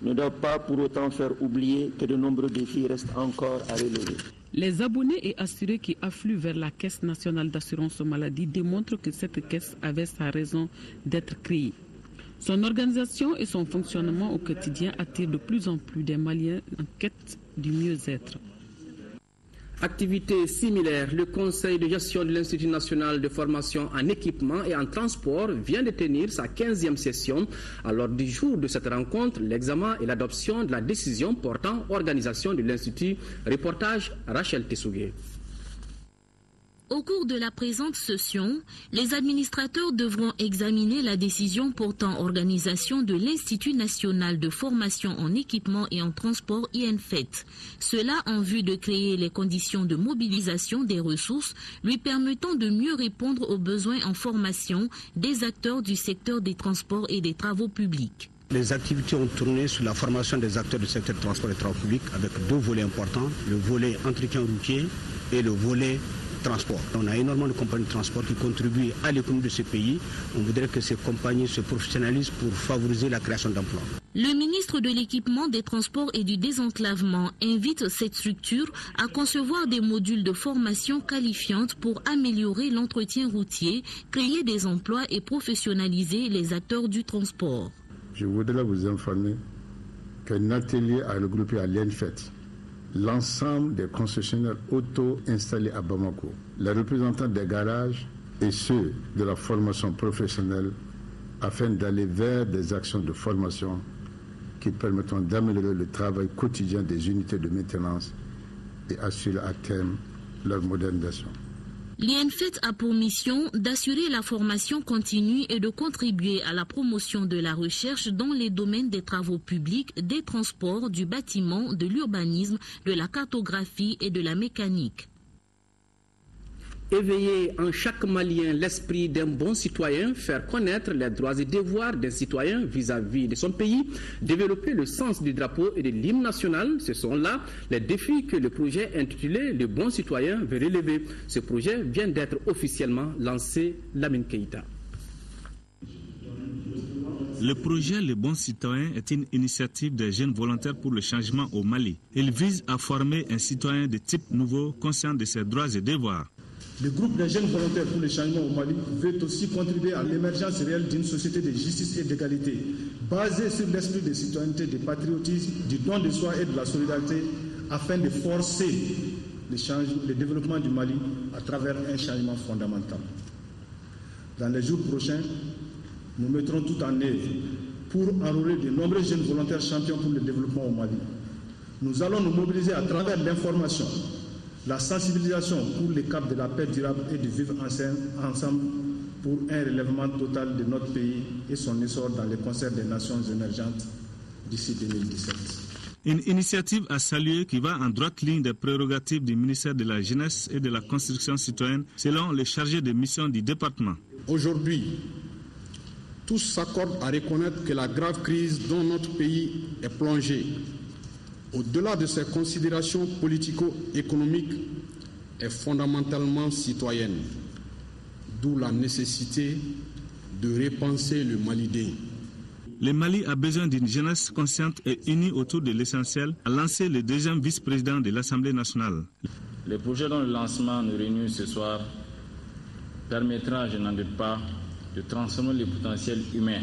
ne doivent pas pour autant faire oublier que de nombreux défis restent encore à relever. Les abonnés et assurés qui affluent vers la Caisse nationale d'assurance maladie démontrent que cette caisse avait sa raison d'être créée. Son organisation et son fonctionnement au quotidien attirent de plus en plus des Maliens en quête du mieux-être. Activité similaire, le Conseil de gestion de l'Institut national de formation en équipement et en transport vient de tenir sa 15e session. À l'ordre du jour de cette rencontre, l'examen et l'adoption de la décision portant organisation de l'Institut. Reportage Rachel Tessougué. Au cours de la présente session, les administrateurs devront examiner la décision portant organisation de l'Institut national de formation en équipement et en transport INFET. Cela en vue de créer les conditions de mobilisation des ressources lui permettant de mieux répondre aux besoins en formation des acteurs du secteur des transports et des travaux publics. Les activités ont tourné sur la formation des acteurs du secteur des transports et des travaux publics avec deux volets importants, le volet entretien routier et le volet transport. On a énormément de compagnies de transport qui contribuent à l'économie de ce pays. On voudrait que ces compagnies se professionnalisent pour favoriser la création d'emplois. Le ministre de l'Équipement, des Transports et du Désenclavement invite cette structure à concevoir des modules de formation qualifiante pour améliorer l'entretien routier, créer des emplois et professionnaliser les acteurs du transport. Je voudrais vous informer qu'un atelier a regroupé à l'ENFET l'ensemble des concessionnaires auto installés à Bamako, les représentants des garages et ceux de la formation professionnelle afin d'aller vers des actions de formation qui permettront d'améliorer le travail quotidien des unités de maintenance et assurer à terme leur modernisation. L'INFET a pour mission d'assurer la formation continue et de contribuer à la promotion de la recherche dans les domaines des travaux publics, des transports, du bâtiment, de l'urbanisme, de la cartographie et de la mécanique. Éveiller en chaque Malien l'esprit d'un bon citoyen, faire connaître les droits et devoirs des citoyens vis-à-vis de son pays, développer le sens du drapeau et de l'hymne national, ce sont là les défis que le projet intitulé « Le bon citoyen » veut relever. Ce projet vient d'être officiellement lancé, Lamine Keïta. Le projet Le Bon Citoyen est une initiative des jeunes volontaires pour le changement au Mali. Il vise à former un citoyen de type nouveau, conscient de ses droits et devoirs. Le groupe des jeunes volontaires pour le changement au Mali veut aussi contribuer à l'émergence réelle d'une société de justice et d'égalité, basée sur l'esprit de citoyenneté, de patriotisme, du don de soi et de la solidarité, afin de forcer le développement du Mali à travers un changement fondamental. Dans les jours prochains, nous mettrons tout en œuvre pour enrôler de nombreux jeunes volontaires champions pour le développement au Mali. Nous allons nous mobiliser à travers l'information, la sensibilisation pour le cap de la paix durable et de vivre ensemble pour un relèvement total de notre pays et son essor dans le concert des nations émergentes d'ici 2017. Une initiative à saluer qui va en droite ligne des prérogatives du ministère de la Jeunesse et de la Construction citoyenne selon le chargé de mission du département. Aujourd'hui, tous s'accordent à reconnaître que la grave crise dont notre pays est plongé, au-delà de ses considérations politico-économiques, est fondamentalement citoyenne, d'où la nécessité de repenser le Mali day. Le Mali a besoin d'une jeunesse consciente et unie autour de l'essentiel, a lancé le deuxième vice-président de l'Assemblée nationale. Le projet dont le lancement nous réunit ce soir permettra, je n'en doute pas, de transformer le potentiel humain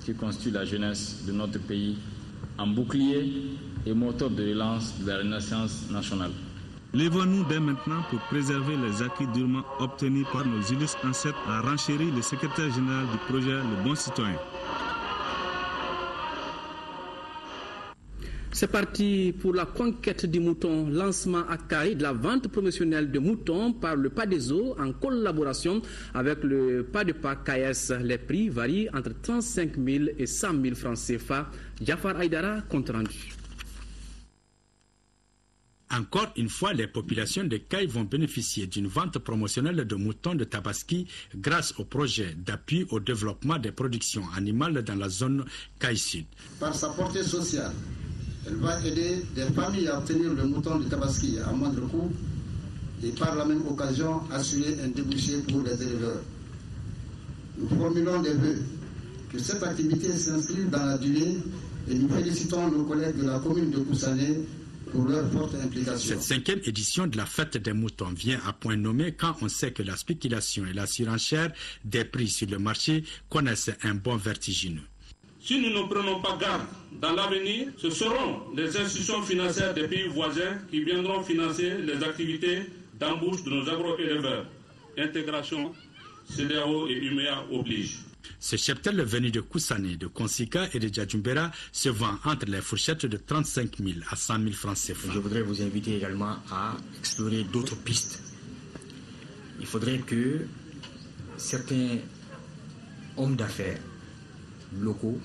qui constitue la jeunesse de notre pays en bouclier et moteur de relance de la renaissance nationale. Lèvons-nous dès maintenant pour préserver les acquis durement obtenus par nos illustres ancêtres, a renchéri le secrétaire général du projet Le Bon Citoyen. C'est parti pour la conquête du mouton, lancement à Kari de la vente promotionnelle de moutons par le Padeso en collaboration avec le Padepa KS. Les prix varient entre 35 000 et 100 000 francs CFA. Jafar Aïdara, compte rendu. Encore une fois, les populations de Caille vont bénéficier d'une vente promotionnelle de moutons de Tabaski grâce au projet d'appui au développement des productions animales dans la zone Caille Sud. Par sa portée sociale, elle va aider des familles à obtenir le mouton de Tabaski à moindre coût et par la même occasion assurer un débouché pour les éleveurs. Nous formulons des vœux que cette activité s'inscrive dans la durée et nous félicitons nos collègues de la commune de Koussané pour leur forte implication. Cette 5e édition de la fête des moutons vient à point nommé quand on sait que la spéculation et la surenchère des prix sur le marché connaissent un bond vertigineux. Si nous ne prenons pas garde, dans l'avenir, ce seront les institutions financières des pays voisins qui viendront financer les activités d'embauche de nos agro-éleveurs. Intégration, CEDEAO et UMEA oblige. Ce cheptel venu de Koussané, de Konsika et de Djadjumbera se vend entre les fourchettes de 35 000 à 100 000 francs CFA. Je voudrais vous inviter également à explorer d'autres pistes. Il faudrait que certains hommes d'affaires locaux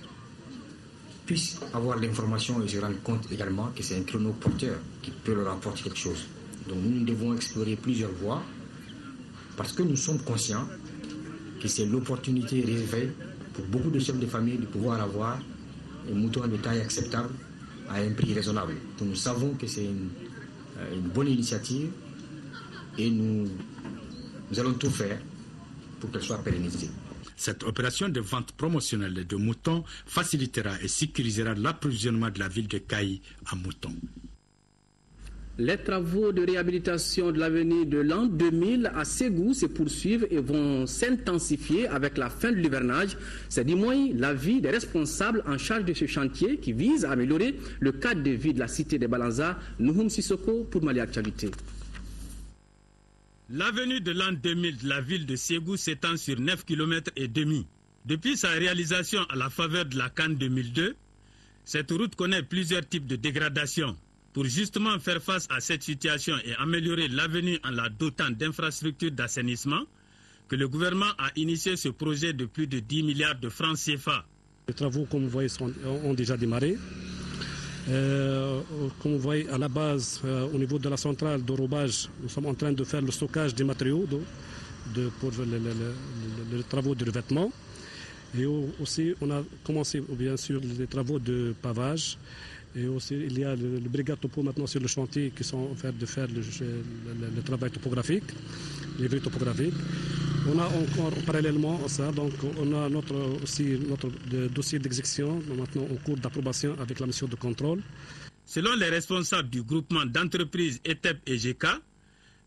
puissent avoir l'information et se rendre compte également que c'est un chronoporteur qui peut leur apporter quelque chose. Donc nous devons explorer plusieurs voies parce que nous sommes conscients que c'est l'opportunité rêvée pour beaucoup de chefs de famille de pouvoir avoir un mouton de taille acceptable à un prix raisonnable. Donc nous savons que c'est une bonne initiative et nous allons tout faire pour qu'elle soit pérennisée. Cette opération de vente promotionnelle de moutons facilitera et sécurisera l'approvisionnement de la ville de Kayi en moutons. Les travaux de réhabilitation de l'avenue de l'an 2000 à Ségou se poursuivent et vont s'intensifier avec la fin de l'hivernage. C'est du moins l'avis des responsables en charge de ce chantier qui vise à améliorer le cadre de vie de la cité de Balanza. Nouhoum Sissoko pour Mali Actualité. L'avenue de l'an 2000 de la ville de Ségou s'étend sur 9,5 km. Depuis sa réalisation à la faveur de la CAN 2002, cette route connaît plusieurs types de dégradations. Pour justement faire face à cette situation et améliorer l'avenue en la dotant d'infrastructures d'assainissement, que le gouvernement a initié ce projet de plus de 10 milliards de francs CFA. Les travaux, comme vous voyez, ont déjà démarré. Comme vous voyez, à la base, au niveau de la centrale d'enrobage, nous sommes en train de faire le stockage des matériaux pour les travaux de revêtement. Et aussi, on a commencé, bien sûr, les travaux de pavage. Et aussi, il y a le brigade topo maintenant sur le chantier qui sont en train de faire le travail topographique, les vrais topographiques. On a encore parallèlement à ça, donc on a notre dossier d'exécution maintenant en cours d'approbation avec la mission de contrôle. Selon les responsables du groupement d'entreprises ETEP et GK,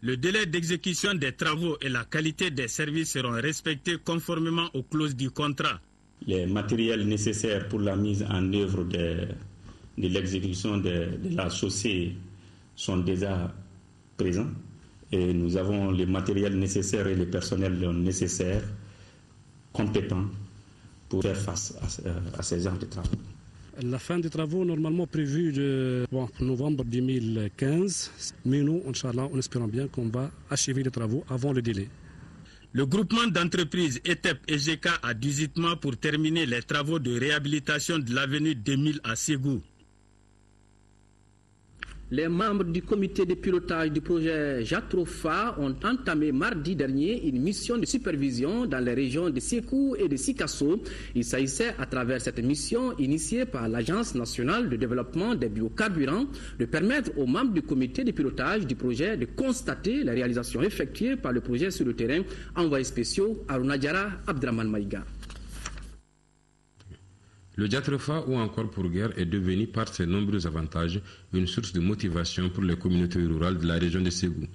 le délai d'exécution des travaux et la qualité des services seront respectés conformément aux clauses du contrat. Les matériels nécessaires pour la mise en œuvre de l'exécution de la chaussée sont déjà présents et nous avons les matériels nécessaires et les personnels nécessaires, compétents pour faire face à ces genres de travaux. La fin des travaux normalement prévue pour novembre 2015, mais nous, Inch'Allah, en espérant bien qu'on va achever les travaux avant le délai. Le groupement d'entreprises ETEP et GK a 18 mois pour terminer les travaux de réhabilitation de l'avenue 2000 à Ségou. Les membres du comité de pilotage du projet Jatrofa ont entamé mardi dernier une mission de supervision dans les régions de Sékou et de Sikasso. Il s'agissait à travers cette mission initiée par l'Agence nationale de développement des biocarburants de permettre aux membres du comité de pilotage du projet de constater les réalisations effectuées par le projet sur le terrain. Envoyés spéciaux Aruna Diarra, Abdraman Maïga. Le Jatrofa ou encore Pourguer est devenu par ses nombreux avantages une source de motivation pour les communautés rurales de la région de Ségou.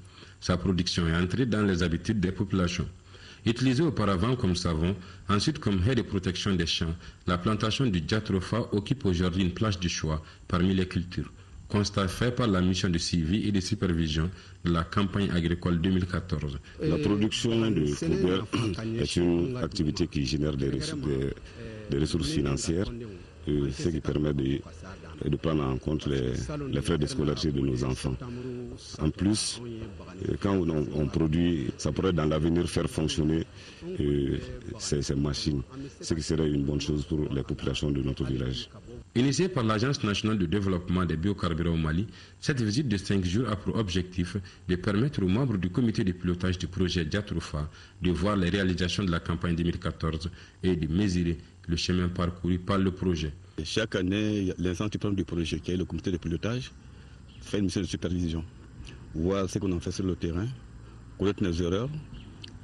Sa production est entrée dans les habitudes des populations. Utilisé auparavant comme savon, ensuite comme haie de protection des champs, la plantation du Jatrofa occupe aujourd'hui une place du choix parmi les cultures. Constat fait par la mission de suivi et de supervision de la campagne agricole 2014. La production de Pourguer est une activité qui génère des ressources financières, ce qui permet de prendre en compte les frais de scolarité de nos enfants. En plus, quand on produit, ça pourrait dans l'avenir faire fonctionner ces machines, ce qui serait une bonne chose pour les populations de notre village. Initiée par l'Agence nationale de développement des biocarburants au Mali, cette visite de 5 jours a pour objectif de permettre aux membres du comité de pilotage du projet Jatrofa de voir les réalisations de la campagne 2014 et de mesurer le chemin parcouru par le projet. Chaque année, l'instant du projet, qui est le comité de pilotage, fait une mission de supervision, voir ce qu'on en fait sur le terrain, connaître nos erreurs,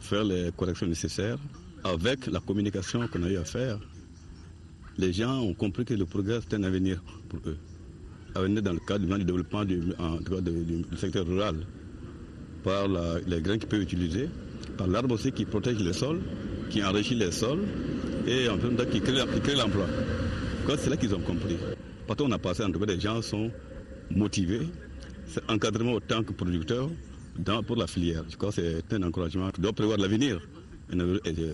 faire les corrections nécessaires. Avec la communication qu'on a eu à faire, les gens ont compris que le progrès c'est un avenir pour eux. Avenir dans le cadre du développement du secteur rural, par les grains qu'ils peuvent utiliser, par l'arbre aussi qui protège les sols, qui enrichit les sols et en même temps qui crée l'emploi. C'est là qu'ils ont compris. Partout où on a passé, en tout cas, les gens sont motivés. C'est encadrement autant que producteurs pour la filière. Je crois que c'est un encouragement qui doit prévoir l'avenir.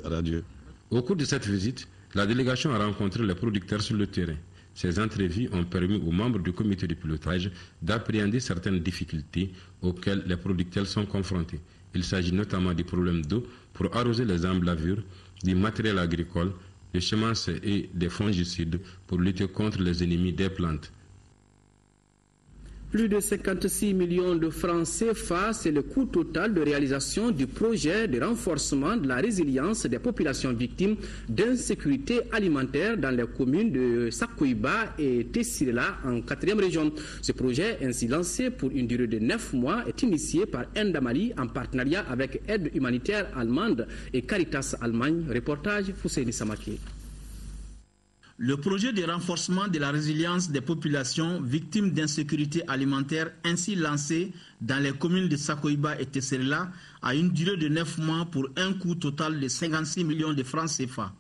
Radieux. Au cours de cette visite, la délégation a rencontré les producteurs sur le terrain. Ces entrevues ont permis aux membres du comité de pilotage d'appréhender certaines difficultés auxquelles les producteurs sont confrontés. Il s'agit notamment des problèmes d'eau pour arroser les emblavures, du matériel agricole, des semences et des fongicides pour lutter contre les ennemis des plantes. Plus de 56 millions de francs CFA, c'est le coût total de réalisation du projet de renforcement de la résilience des populations victimes d'insécurité alimentaire dans les communes de Sakoiba et Tessirila en 4e région. Ce projet, ainsi lancé pour une durée de 9 mois, est initié par Endamali en partenariat avec Aide humanitaire allemande et Caritas Allemagne. Reportage Fousseini Samake. Le projet de renforcement de la résilience des populations victimes d'insécurité alimentaire ainsi lancé dans les communes de Sakoiba et Tesserela a une durée de 9 mois pour un coût total de 56 millions de francs CFA.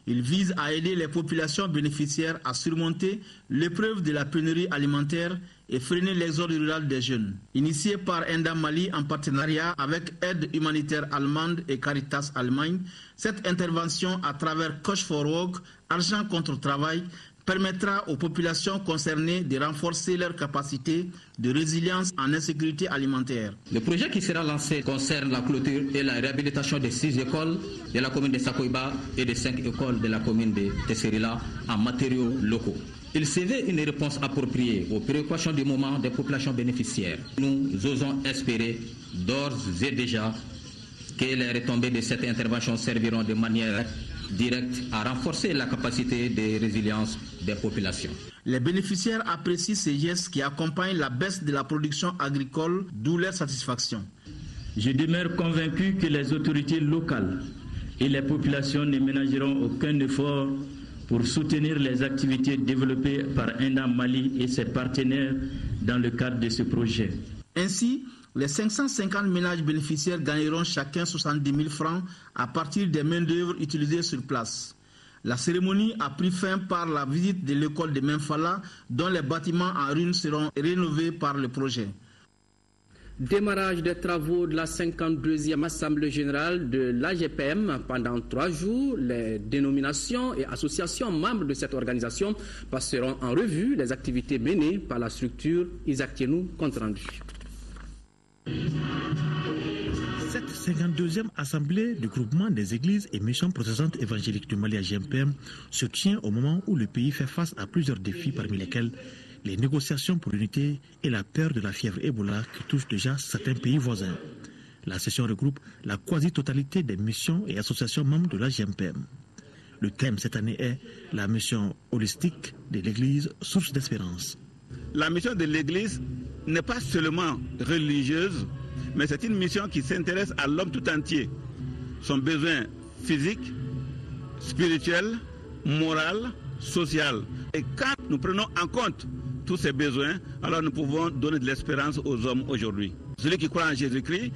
Il vise à aider les populations bénéficiaires à surmonter l'épreuve de la pénurie alimentaire et freiner l'exode rural des jeunes. Initié par Enda Mali en partenariat avec Aide humanitaire allemande et Caritas Allemagne, cette intervention à travers Coach for Work, Argent contre Travail, permettra aux populations concernées de renforcer leur capacité de résilience en insécurité alimentaire. Le projet qui sera lancé concerne la clôture et la réhabilitation de 6 écoles de la commune de Sakoiba et de 5 écoles de la commune de Tesserila en matériaux locaux. Il se veut une réponse appropriée aux préoccupations du moment des populations bénéficiaires. Nous osons espérer d'ores et déjà que les retombées de cette intervention serviront de manière directe à renforcer la capacité de résilience des populations. Les bénéficiaires apprécient ces gestes qui accompagnent la baisse de la production agricole, d'où leur satisfaction. Je demeure convaincu que les autorités locales et les populations ne ménageront aucun effort pour soutenir les activités développées par Enda Mali et ses partenaires dans le cadre de ce projet. Ainsi, les 550 ménages bénéficiaires gagneront chacun 70 000 francs à partir des main-d'œuvre utilisées sur place. La cérémonie a pris fin par la visite de l'école de Menfala, dont les bâtiments en ruine seront rénovés par le projet. Démarrage des travaux de la 52e Assemblée générale de l'AGPM pendant 3 jours. Les dénominations et associations membres de cette organisation passeront en revue les activités menées par la structure. Isaac Tienou, compte rendu. Cette 52e assemblée du groupement des églises et missions protestantes évangéliques du Mali AGPM se tient au moment où le pays fait face à plusieurs défis, parmi lesquels les négociations pour l'unité et la peur de la fièvre Ebola qui touche déjà certains pays voisins. La session regroupe la quasi-totalité des missions et associations membres de l'AGPM. Le thème cette année est la mission holistique de l'Église, source d'espérance. La mission de l'Église n'est pas seulement religieuse, mais c'est une mission qui s'intéresse à l'homme tout entier. Son besoin physique, spirituel, moral, social. Et quand nous prenons en compte tous ces besoins, alors nous pouvons donner de l'espérance aux hommes aujourd'hui. Celui qui croit en Jésus-Christ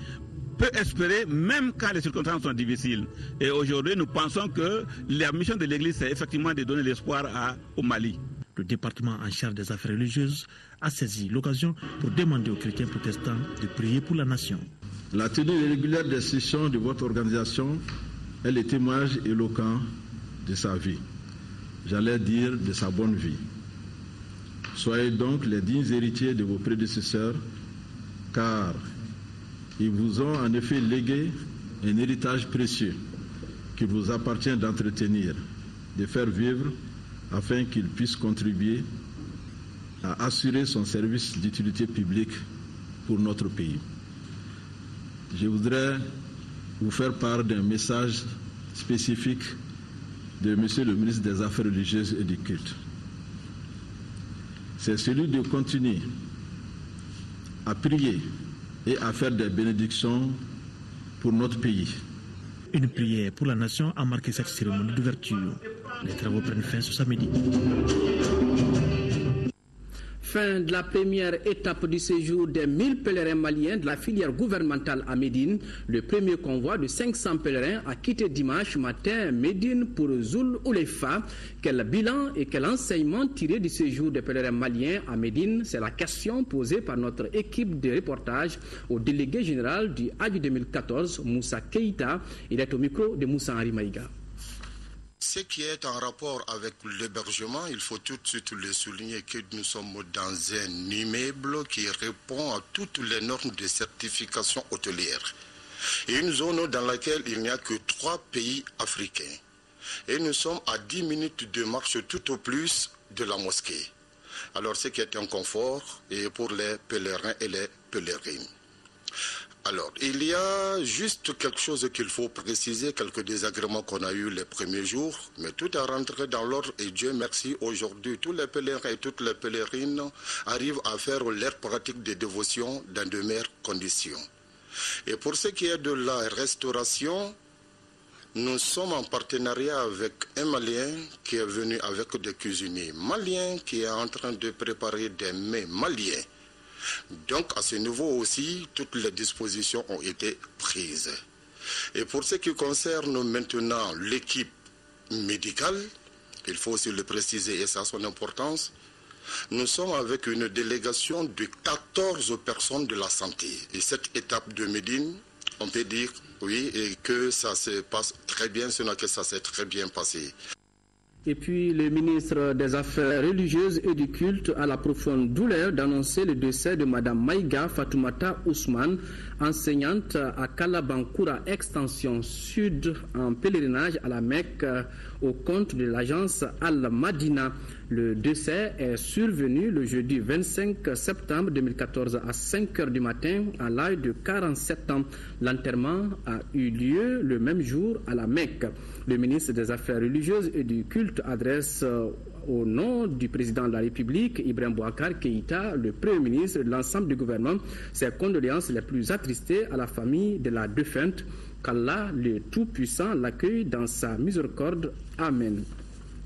peut espérer même quand les circonstances sont difficiles. Et aujourd'hui, nous pensons que la mission de l'Église, c'est effectivement de donner l'espoir au Mali. Le département en charge des affaires religieuses a saisi l'occasion pour demander aux chrétiens protestants de prier pour la nation. La tenue régulière des sessions de votre organisation est le témoignage éloquent de sa vie. J'allais dire de sa bonne vie. Soyez donc les dignes héritiers de vos prédécesseurs, car ils vous ont en effet légué un héritage précieux qu'il vous appartient d'entretenir, de faire vivre, afin qu'il puisse contribuer à assurer son service d'utilité publique pour notre pays. Je voudrais vous faire part d'un message spécifique de Monsieur le ministre des Affaires religieuses et du culte. C'est celui de continuer à prier et à faire des bénédictions pour notre pays. Une prière pour la nation a marqué cette cérémonie d'ouverture. Les travaux prennent fin ce samedi. Fin de la première étape du séjour des 1000 pèlerins maliens de la filière gouvernementale à Médine. Le premier convoi de 500 pèlerins a quitté dimanche matin Médine pour Zul Oulefa. Quel bilan et quel enseignement tiré du séjour des pèlerins maliens à Médine? C'est la question posée par notre équipe de reportage au délégué général du Hajj 2014, Moussa Keïta. Il est au micro de Moussa Henri Maïga. Ce qui est en rapport avec l'hébergement, il faut tout de suite le souligner que nous sommes dans un immeuble qui répond à toutes les normes de certification hôtelière. Et une zone dans laquelle il n'y a que 3 pays africains. Et nous sommes à 10 minutes de marche tout au plus de la mosquée. Alors, ce qui est un confort et pour les pèlerins et les pèlerines. Alors, il y a juste quelque chose qu'il faut préciser, quelques désagréments qu'on a eus les premiers jours, mais tout est rentré dans l'ordre et Dieu merci, aujourd'hui, tous les pèlerins et toutes les pèlerines arrivent à faire leur pratique de dévotion dans de meilleures conditions. Et pour ce qui est de la restauration, nous sommes en partenariat avec un Malien qui est venu avec des cuisiniers maliens, qui est en train de préparer des mets maliens. Donc à ce niveau aussi, toutes les dispositions ont été prises. Et pour ce qui concerne maintenant l'équipe médicale, il faut aussi le préciser et ça a son importance, nous sommes avec une délégation de 14 personnes de la santé. Et cette étape de Médine, on peut dire oui, et que ça se passe très bien, sinon que ça s'est très bien passé. Et puis, le ministre des Affaires religieuses et du culte a la profonde douleur d'annoncer le décès de Mme Maïga Fatoumata Ousmane, enseignante à Kalabankoura Extension Sud en pèlerinage à la Mecque au compte de l'agence Al-Madina. Le décès est survenu le jeudi 25 septembre 2014 à 5 h du matin à l'âge de 47 ans. L'enterrement a eu lieu le même jour à la Mecque. Le ministre des Affaires religieuses et du culte adresse au nom du président de la République, Ibrahim Boubacar Keïta, le Premier ministre de l'ensemble du gouvernement, ses condoléances les plus attristées à la famille de la défunte. Qu'Allah, le Tout-Puissant, l'accueille dans sa miséricorde. Amen.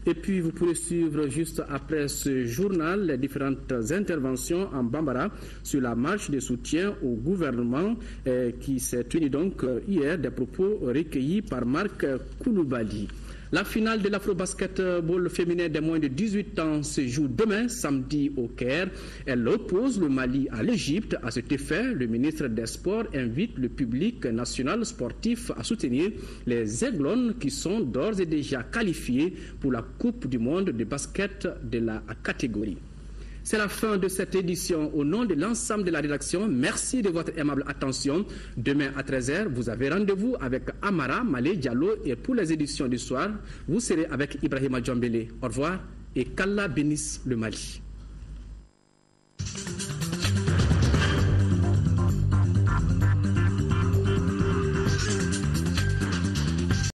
Et puis vous pourrez suivre juste après ce journal les différentes interventions en Bambara sur la marche de soutien au gouvernement qui s'est tenue donc hier, des propos recueillis par Marc Koulibaly. La finale de l'Afro-Basketball féminin des moins de 18 ans se joue demain, samedi, au Caire. Elle oppose le Mali à l'Égypte. À cet effet, le ministre des Sports invite le public national sportif à soutenir les Aiglones qui sont d'ores et déjà qualifiés pour la Coupe du monde de basket de la catégorie. C'est la fin de cette édition. Au nom de l'ensemble de la rédaction, merci de votre aimable attention. Demain à 13 h, vous avez rendez-vous avec Amara Malé Diallo et pour les éditions du soir, vous serez avec Ibrahima Djambélé. Au revoir et qu'Allah bénisse le Mali.